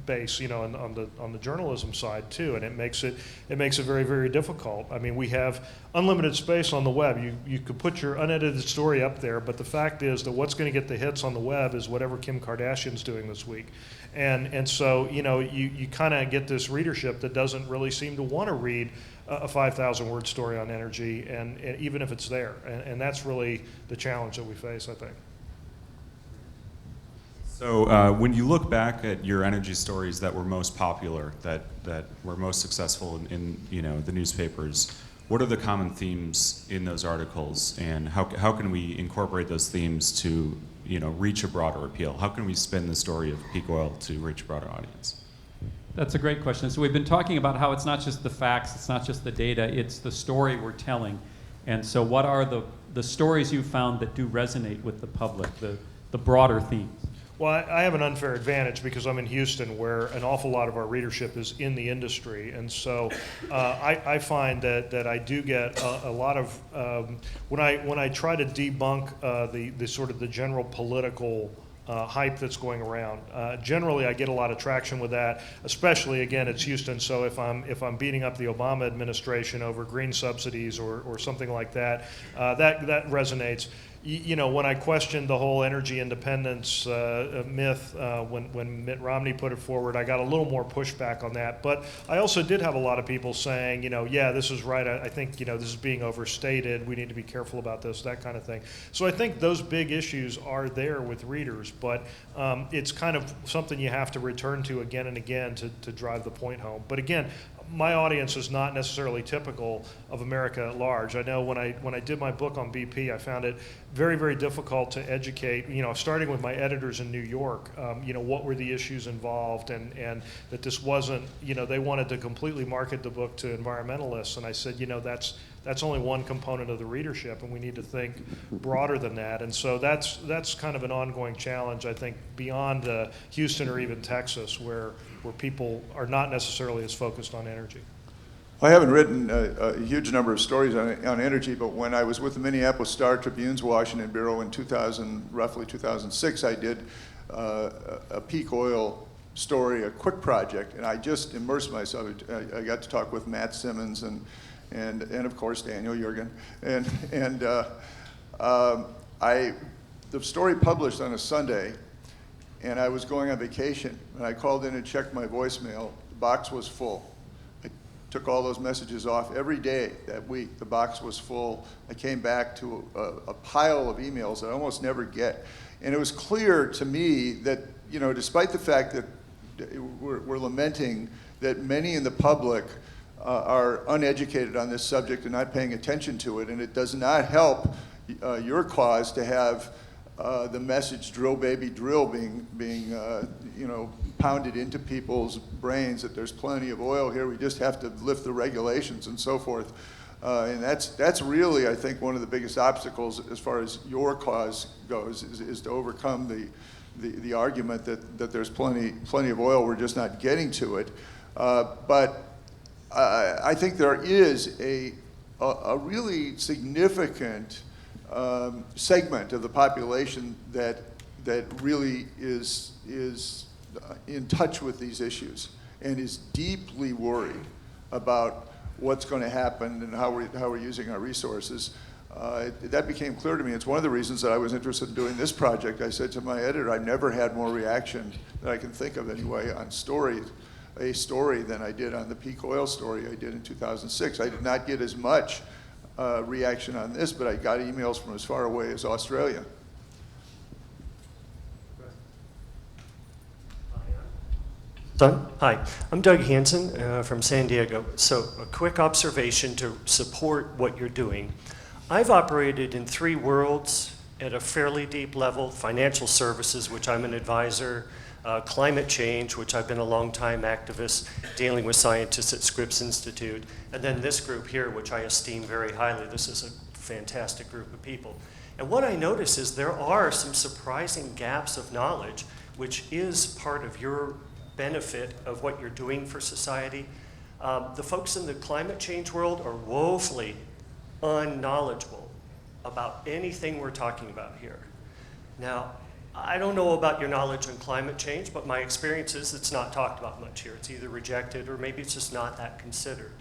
Speaker 2: base, on the journalism side too, and it makes it very, very difficult. I mean, we have unlimited space on the web. You could put your unedited story up there, but the fact is that what's going to get the hits on the web is whatever Kim Kardashian's doing this week, and so you kind of get this readership that doesn't really seem to want to read a 5,000 word story on energy, and even if it's there, and that's really the challenge that we face, I think.
Speaker 12: So when you look back at your energy stories that were most popular, that were most successful in the newspapers, what are the common themes in those articles, and how can we incorporate those themes to reach a broader appeal? How can we spin the story of peak oil to reach a broader audience?
Speaker 1: That's a great question. So we've been talking about how it's not just the facts, it's not just the data, it's the story we're telling. And so what are the stories you found that do resonate with the public, the broader themes?
Speaker 2: Well, I have an unfair advantage because I'm in Houston, where an awful lot of our readership is in the industry, and so I find that I do get a lot of when I try to debunk the sort of the general political hype that's going around. Generally, I get a lot of traction with that. Especially, again, it's Houston, so if I'm beating up the Obama administration over green subsidies or something like that, that resonates. When I questioned the whole energy independence myth when Mitt Romney put it forward, I got a little more pushback on that. But I also did have a lot of people saying, yeah, this is right. I think, this is being overstated. We need to be careful about this, that kind of thing. So I think those big issues are there with readers, but it's kind of something you have to return to again and again to drive the point home. But again, my audience is not necessarily typical of America at large. I know when I did my book on BP, I found it very, very difficult to educate, starting with my editors in New York, what were the issues involved, and that this wasn't, they wanted to completely market the book to environmentalists, and I said, that's only one component of the readership, and we need to think broader than that. And so that's kind of an ongoing challenge, I think, beyond Houston or even Texas, where people are not necessarily as focused on energy.
Speaker 3: I haven't written a huge number of stories on energy, but when I was with the Minneapolis Star Tribune's Washington Bureau in roughly 2006, I did a peak oil story, a quick project, and I just immersed myself. I got to talk with Matt Simmons and of course Daniel Yergin, and the story published on a Sunday, and I was going on vacation, and I called in and checked my voicemail. The box was full. I took all those messages off every day that week. The box was full. I came back to a pile of emails that I almost never get, and it was clear to me that despite the fact that we're lamenting that many in the public are uneducated on this subject and not paying attention to it, and it does not help your cause to have the message "drill baby drill" being pounded into people's brains that there's plenty of oil here, we just have to lift the regulations and so forth. And that's really, I think, one of the biggest obstacles as far as your cause goes, is to overcome the argument that there's plenty of oil, we're just not getting to it. But I think there is a really significant segment of the population that really is in touch with these issues and is deeply worried about what's going to happen and how we're using our resources. That became clear to me. It's one of the reasons that I was interested in doing this project. I said to my editor, I've never had more reaction that I can think of anyway on a story than I did on the peak oil story I did in 2006. I did not get as much reaction on this, but I got emails from as far away as Australia.
Speaker 13: Hi, I'm Doug Hansen from San Diego. So a quick observation to support what you're doing. I've operated in 3 worlds at a fairly deep level: financial services, which I'm an advisor, climate change, which I've been a long-time activist dealing with scientists at Scripps Institute, and then this group here, which I esteem very highly. This is a fantastic group of people. And what I notice is there are some surprising gaps of knowledge, which is part of your benefit of what you're doing for society. The folks in the climate change world are woefully unknowledgeable about anything we're talking about here. Now, I don't know about your knowledge on climate change, but my experience is it's not talked about much here. It's either rejected or maybe it's just not that considered.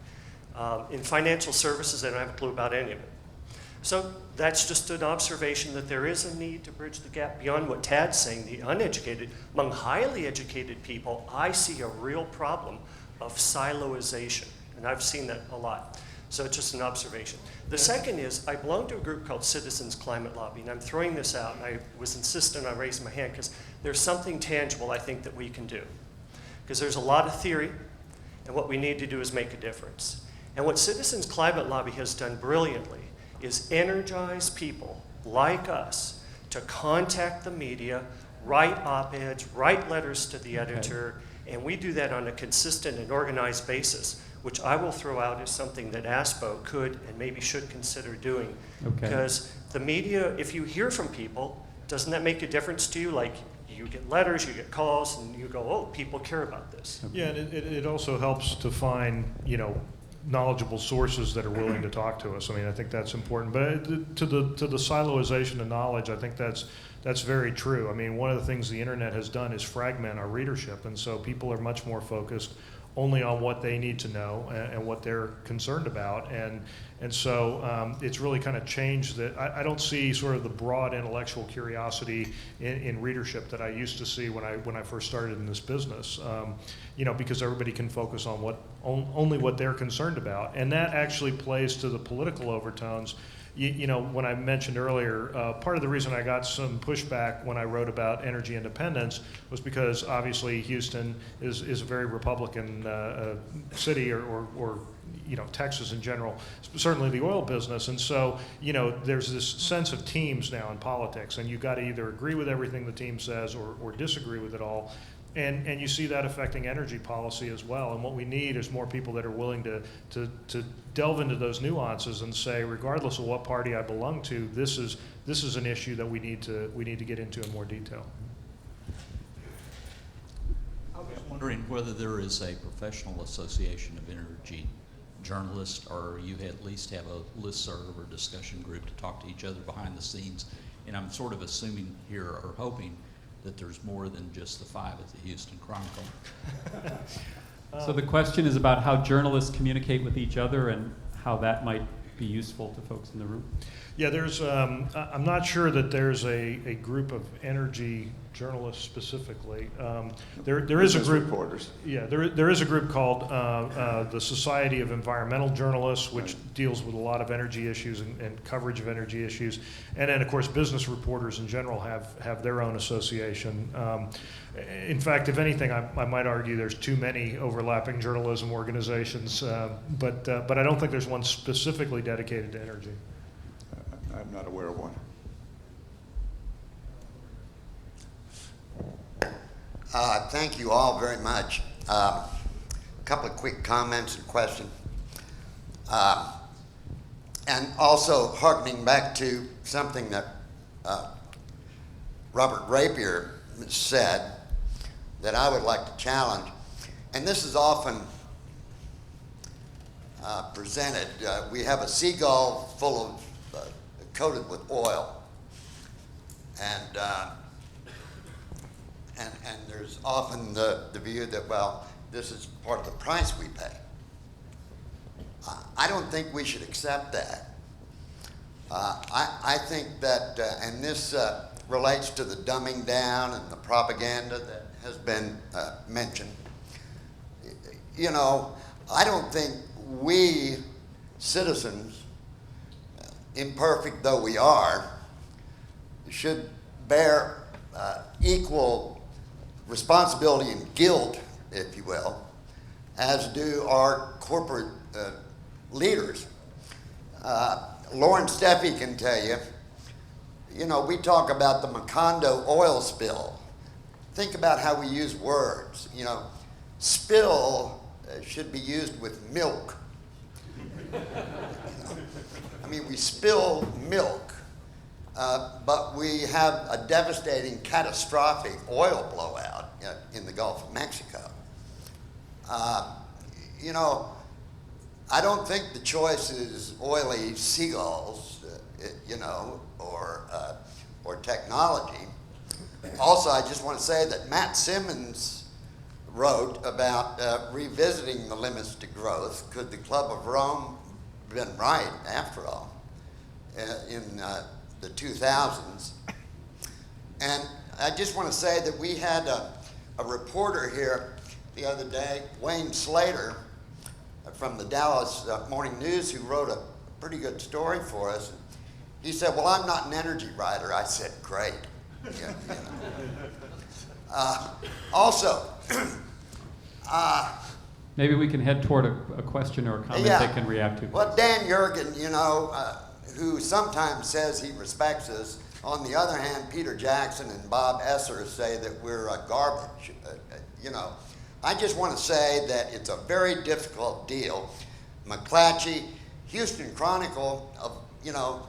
Speaker 13: In financial services, I don't have a clue about any of it. So that's just an observation that there is a need to bridge the gap beyond what Tad's saying, the uneducated. Among highly educated people, I see a real problem of siloization, and I've seen that a lot. So it's just an observation. The second is, I belong to a group called Citizens Climate Lobby, and I'm throwing this out, and I was insistent on raising my hand because there's something tangible I think that we can do. Because there's a lot of theory, and what we need to do is make a difference. And what Citizens Climate Lobby has done brilliantly is energize people like us to contact the media, write op-eds, write letters to the editor, and we do that on a consistent and organized basis, which I will throw out as something that ASPO could and maybe should consider doing. Because the media, if you hear from people, doesn't that make a difference to you? Like, you get letters, you get calls, and you go, oh, people care about this.
Speaker 2: Yeah, and it also helps to find, knowledgeable sources that are willing to talk to us. I mean, I think that's important. But to the siloization of knowledge, I think that's very true. I mean, one of the things the internet has done is fragment our readership, and so people are much more focused only on what they need to know and what they're concerned about, and so it's really kind of changed that. I don't see sort of the broad intellectual curiosity in readership that I used to see when I first started in this business. Because everybody can focus on only what they're concerned about, and that actually plays to the political overtones. When I mentioned earlier, part of the reason I got some pushback when I wrote about energy independence was because obviously Houston is a very Republican city, or Texas in general, certainly the oil business. And so, there's this sense of teams now in politics, and you've got to either agree with everything the team says or disagree with it all. And you see that affecting energy policy as well. And what we need is more people that are willing to delve into those nuances and say, regardless of what party I belong to, this is an issue that we need to get into in more detail.
Speaker 14: I was wondering whether there is a professional association of energy journalists, or you at least have a listserv or discussion group to talk to each other behind the scenes. And I'm sort of assuming here, or hoping, that there's more than just the 5 at the Houston Chronicle.
Speaker 1: So the question is about how journalists communicate with each other and how that might be useful to folks in the room.
Speaker 2: Yeah, there's. I'm not sure that there's a group of energy journalists specifically. There is a group.
Speaker 3: Reporters.
Speaker 2: Yeah, there is a group called the Society of Environmental Journalists, which deals with a lot of energy issues and coverage of energy issues. And then, of course, business reporters in general have their own association. In fact, if anything, I might argue there's too many overlapping journalism organizations, but I don't think there's one specifically dedicated to energy.
Speaker 3: I'm not aware of one.
Speaker 15: Thank you all very much. A couple of quick comments and questions. And also harkening back to something that Robert Rapier said that I would like to challenge. And this is often presented. We have a seagull full of coated with oil, and there's often the view that, well, this is part of the price we pay. I don't think we should accept that. I think that, and this relates to the dumbing down and the propaganda that has been mentioned. I don't think we citizens, imperfect though we are, should bear equal responsibility and guilt, if you will, as do our corporate leaders. Loren Steffy can tell you, we talk about the Macondo oil spill. Think about how we use words. Spill should be used with milk. I mean, we spill milk, but we have a devastating, catastrophic oil blowout in the Gulf of Mexico. I don't think the choice is oily seagulls, or technology. Also, I just want to say that Matt Simmons wrote about revisiting the limits to growth. Could the Club of Rome been right, after all, in the 2000s? And I just want to say that we had a reporter here the other day, Wayne Slater, from the Dallas Morning News, who wrote a pretty good story for us. He said, well, I'm not an energy writer. I said, great. Yeah, you know. Also,
Speaker 1: maybe we can head toward a question or a comment
Speaker 15: yeah,
Speaker 1: they can react to.
Speaker 15: Well, Dan Jurgen, you know, who sometimes says he respects us. On the other hand, Peter Jackson and Bob Esser say that we're garbage. You know, I just want to say that it's a very difficult deal. McClatchy, Houston Chronicle, you know,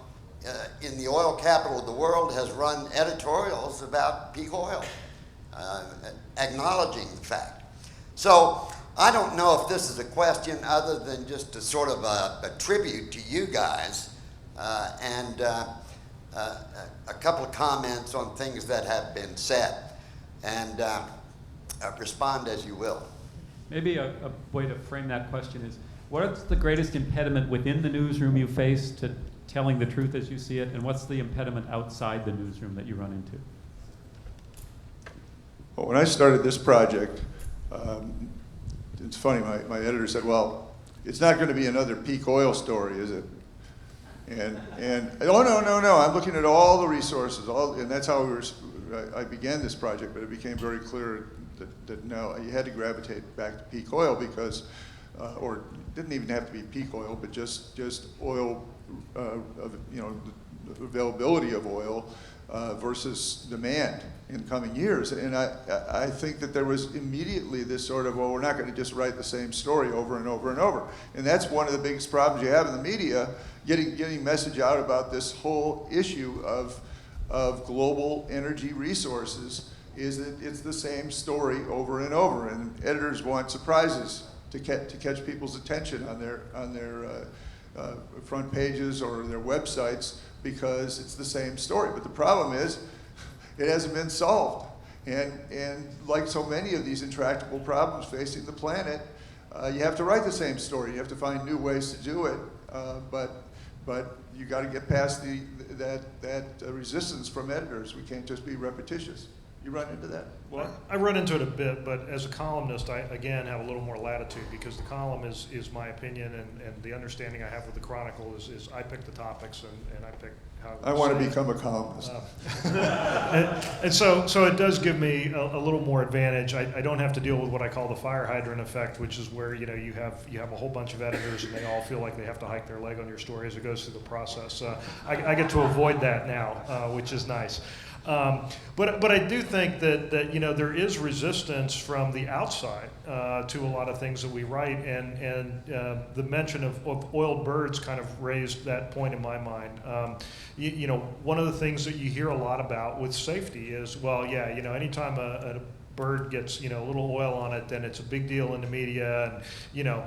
Speaker 15: in the oil capital of the world, has run editorials about peak oil, acknowledging the fact. So I don't know if this is a question other than just a sort of a tribute to you guys, and a couple of comments on things that have been said, and respond as you will.
Speaker 1: Maybe a way to frame that question is, what's the greatest impediment within the newsroom you face to telling the truth as you see it, and what's the impediment outside the newsroom that you run into?
Speaker 3: Well, when I started this project, it's funny, my editor said, well, it's not going to be another peak oil story, is it? And oh, no, I'm looking at all the resources, and that's how I began this project, but it became very clear that no, you had to gravitate back to peak oil because, or it didn't even have to be peak oil, but just oil, you know, the availability of oil versus demand in coming years. And I think that there was immediately this sort of, well, we're not going to just write the same story over and over and over. And that's one of the biggest problems you have in the media, getting message out about this whole issue of global energy resources, is that it's the same story over and over. And editors want surprises to catch people's attention on their front pages or their websites, because it's the same story. But the problem is, it hasn't been solved. And like so many of these intractable problems facing the planet, you have to write the same story. You have to find new ways to do it. But you got to get past that resistance from editors. We can't just be repetitious. You run into that?
Speaker 2: Well, I run into it a bit, but as a columnist, I, again, have a little more latitude because the column is my opinion, and the understanding I have with the Chronicle is I pick the topics and I pick how
Speaker 3: I want to become a columnist.
Speaker 2: And so it does give me a little more advantage. I don't have to deal with what I call the fire hydrant effect, which is where, you know, you have a whole bunch of editors and they all feel like they have to hike their leg on your story as it goes through the process. I get to avoid that now, which is nice. But I do think that you know, there is resistance from the outside to a lot of things that we write, and the mention of oiled birds kind of raised that point in my mind. You know, one of the things that you hear a lot about with safety is, well, yeah, you know, anytime a bird gets, you know, a little oil on it, then it's a big deal in the media, and you know,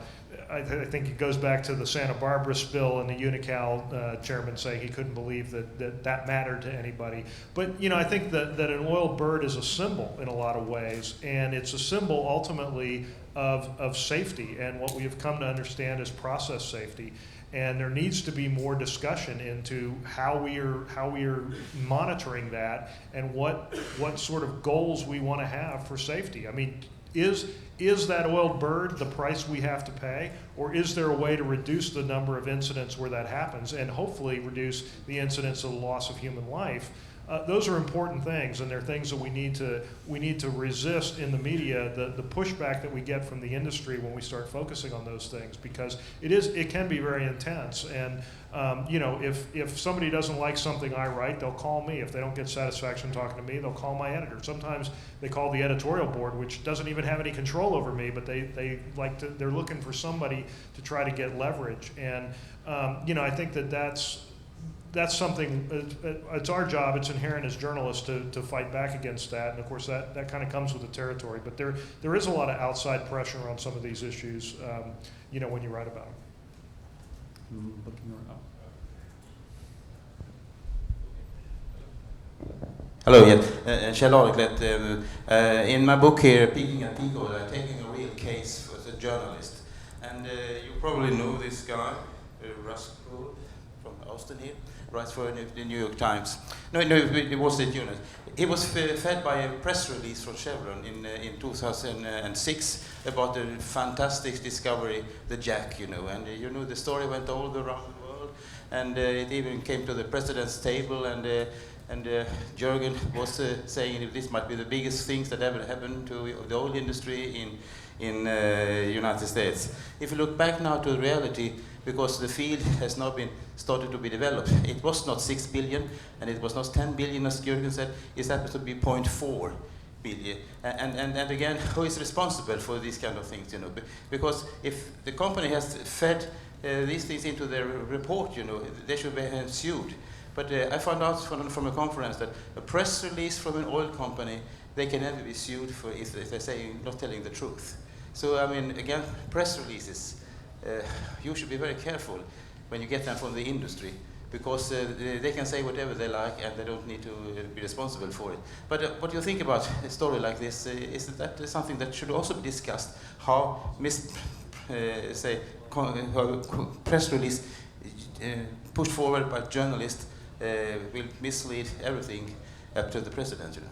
Speaker 2: I think it goes back to the Santa Barbara spill and the Unocal chairman saying he couldn't believe that mattered to anybody. But you know, I think that an oiled bird is a symbol in a lot of ways, and it's a symbol ultimately of safety and what we have come to understand as process safety. And there needs to be more discussion into how we are monitoring that and what sort of goals we want to have for safety. I mean, is that oiled bird the price we have to pay, or is there a way to reduce the number of incidents where that happens and hopefully reduce the incidence of the loss of human life? Those are important things, and they're things that we need to resist in the media, the pushback that we get from the industry when we start focusing on those things, because it can be very intense. And you know, if somebody doesn't like something I write, they'll call me. If they don't get satisfaction talking to me, they'll call my editor. Sometimes they call the editorial board, which doesn't even have any control over me, but they're looking for somebody to try to get leverage. And you know, I think that's something, it's our job, it's inherent as journalists to fight back against that. And of course that kind of comes with the territory. But there is a lot of outside pressure on some of these issues, you know, when you write about them.
Speaker 1: Looking around.
Speaker 16: Hello, yes. Kjell Areklet. In my book here, Peaking and Peak Oil, I'm taking a real case for the journalist. And you probably know this guy, Russ Poole from Austin here, writes for the New York Times. No, it was the journalist. He was fed by a press release from Chevron in 2006 about the fantastic discovery, the Jack, you know. And you know, the story went all around the world, and it even came to the president's table, and Jürgen was saying this might be the biggest things that ever happened to the oil industry in United States. If you look back now to the reality, because the field has now been started to be developed, it was not 6 billion, and it was not 10 billion, as Jürgen said. It happens to be 0.4 billion. And again, who is responsible for these kind of things? You know, because if the company has fed these things into their report, you know, they should be sued. But I found out from a conference that a press release from an oil company, they can never be sued for if they say not telling the truth. So I mean, again, press releases, you should be very careful when you get them from the industry, because they can say whatever they like and they don't need to be responsible for it. But what do you think about a story like this? Is that something that should also be discussed? How press release pushed forward by journalists will mislead everything up to the president, you know.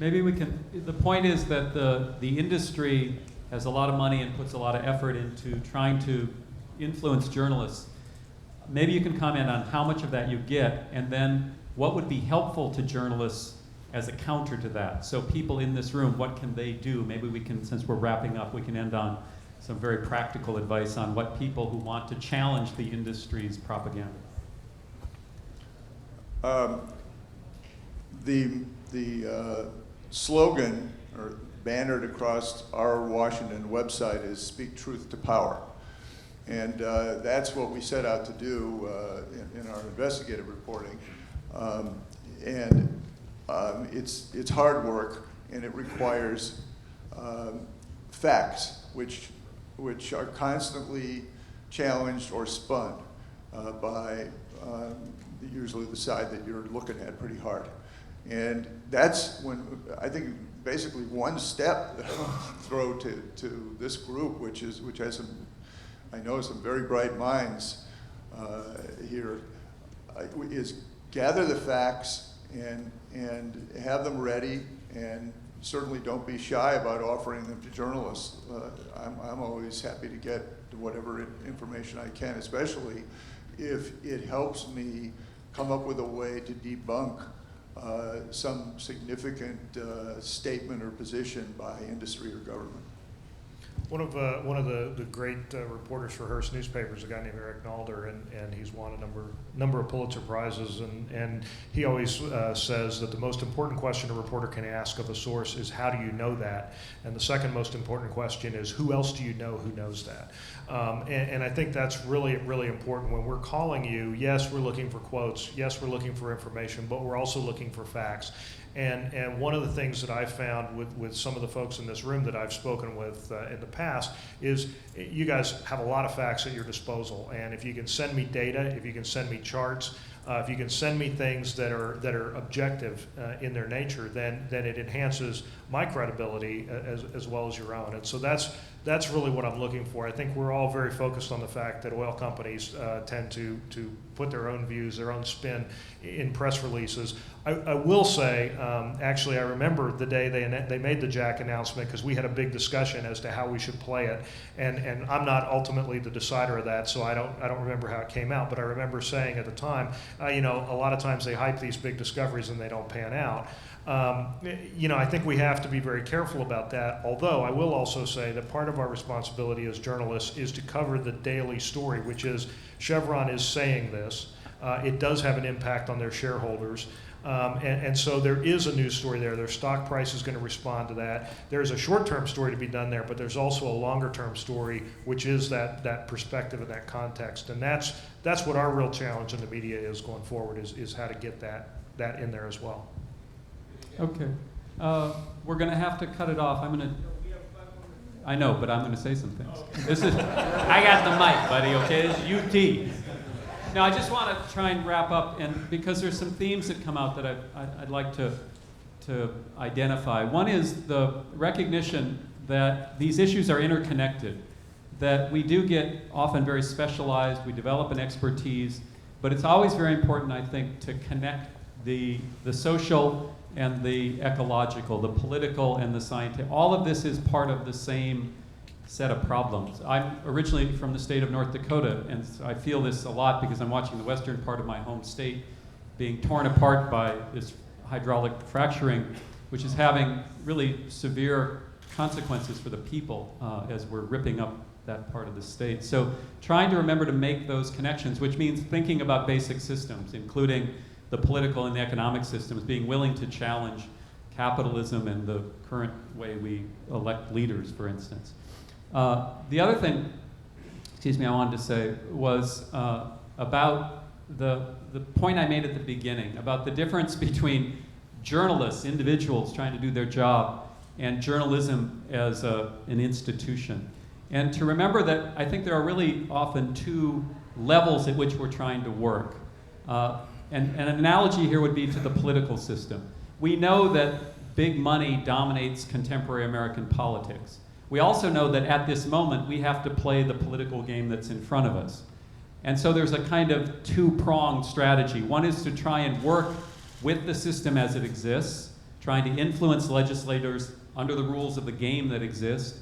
Speaker 1: Maybe we can, the point is that the industry has a lot of money and puts a lot of effort into trying to influence journalists. Maybe you can comment on how much of that you get, and then what would be helpful to journalists as a counter to that. So people in this room, what can they do? Maybe we can, since we're wrapping up, we can end on some very practical advice on what people who want to challenge the industry's propaganda.
Speaker 3: The slogan or bannered across our Washington website is "Speak Truth to Power," and that's what we set out to do in our investigative reporting. It's hard work, and it requires facts, which are constantly challenged or spun by usually the side that you're looking at pretty hard. And that's when I think basically one step that I'll throw to this group, which has some, I know, some very bright minds here, is gather the facts and have them ready, and certainly don't be shy about offering them to journalists. I'm always happy to get whatever information I can, especially if it helps me come up with a way to debunk some significant statement or position by industry or government.
Speaker 2: One of the great reporters for Hearst newspapers, a guy named Eric Nalder, and he's won a number of Pulitzer Prizes, and he always says that the most important question a reporter can ask of a source is, how do you know that? And the second most important question is, who else do you know who knows that? And I think that's really, really important. When we're calling you, yes, we're looking for quotes, yes, we're looking for information, but we're also looking for facts. And one of the things that I've found with some of the folks in this room that I've spoken with in the past is you guys have a lot of facts at your disposal. And if you can send me data, if you can send me charts, if you can send me things that are objective in their nature, then it enhances my credibility as well as your own. And so that's really what I'm looking for. I think we're all very focused on the fact that oil companies tend to put their own views, their own spin in press releases. I will say, actually, I remember the day they made the Jack announcement, because we had a big discussion as to how we should play it, and I'm not ultimately the decider of that, so I don't remember how it came out. But I remember saying at the time, a lot of times they hype these big discoveries and they don't pan out. I think we have to be very careful about that, although I will also say that part of our responsibility as journalists is to cover the daily story, which is Chevron is saying this. It does have an impact on their shareholders. And so there is a news story there. Their stock price is going to respond to that. There's a short-term story to be done there, but there's also a longer-term story, which is that perspective and that context. And that's what our real challenge in the media is going forward, is how to get that in there as well.
Speaker 1: Okay. We're going to have to cut it off. I know, but I'm going to say some things. I got the mic, buddy, okay? This is UT. Now, I just want to try and wrap up, and because there's some themes that come out that I'd like to identify. One is the recognition that these issues are interconnected, that we do get often very specialized, we develop an expertise, but it's always very important, I think, to connect the social and the ecological, the political and the scientific. All of this is part of the same set of problems. I'm originally from the state of North Dakota, and so I feel this a lot because I'm watching the western part of my home state being torn apart by this hydraulic fracturing, which is having really severe consequences for the people as we're ripping up that part of the state. So trying to remember to make those connections, which means thinking about basic systems, including the political and the economic systems, being willing to challenge capitalism and the current way we elect leaders, for instance. The other thing, I wanted to say was about the point I made at the beginning, about the difference between journalists, individuals trying to do their job, and journalism as an institution. And to remember that I think there are really often two levels at which we're trying to work. And an analogy here would be to the political system. We know that big money dominates contemporary American politics. We also know that at this moment we have to play the political game that's in front of us. And so there's a kind of two-pronged strategy. One is to try and work with the system as it exists, trying to influence legislators under the rules of the game that exist,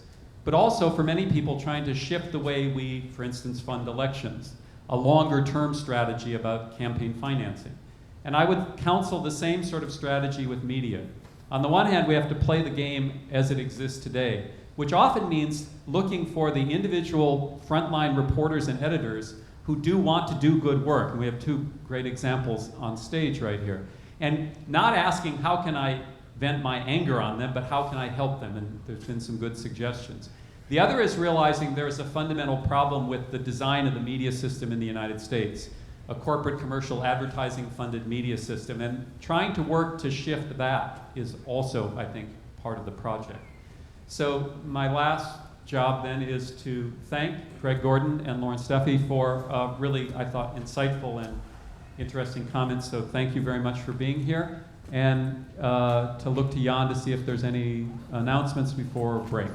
Speaker 1: but also for many people trying to shift the way we, for instance, fund elections, a longer-term strategy about campaign financing. And I would counsel the same sort of strategy with media. On the one hand, we have to play the game as it exists today, which often means looking for the individual frontline reporters and editors who do want to do good work. And we have two great examples on stage right here. And not asking, how can I vent my anger on them, but how can I help them? And there's been some good suggestions. The other is realizing there's a fundamental problem with the design of the media system in the United States, a corporate commercial advertising funded media system, and trying to work to shift that is also, I think, part of the project. So my last job then is to thank Craig Gordon and Loren Steffy for really, I thought, insightful and interesting comments. So thank you very much for being here, and to look to Jan to see if there's any announcements before break.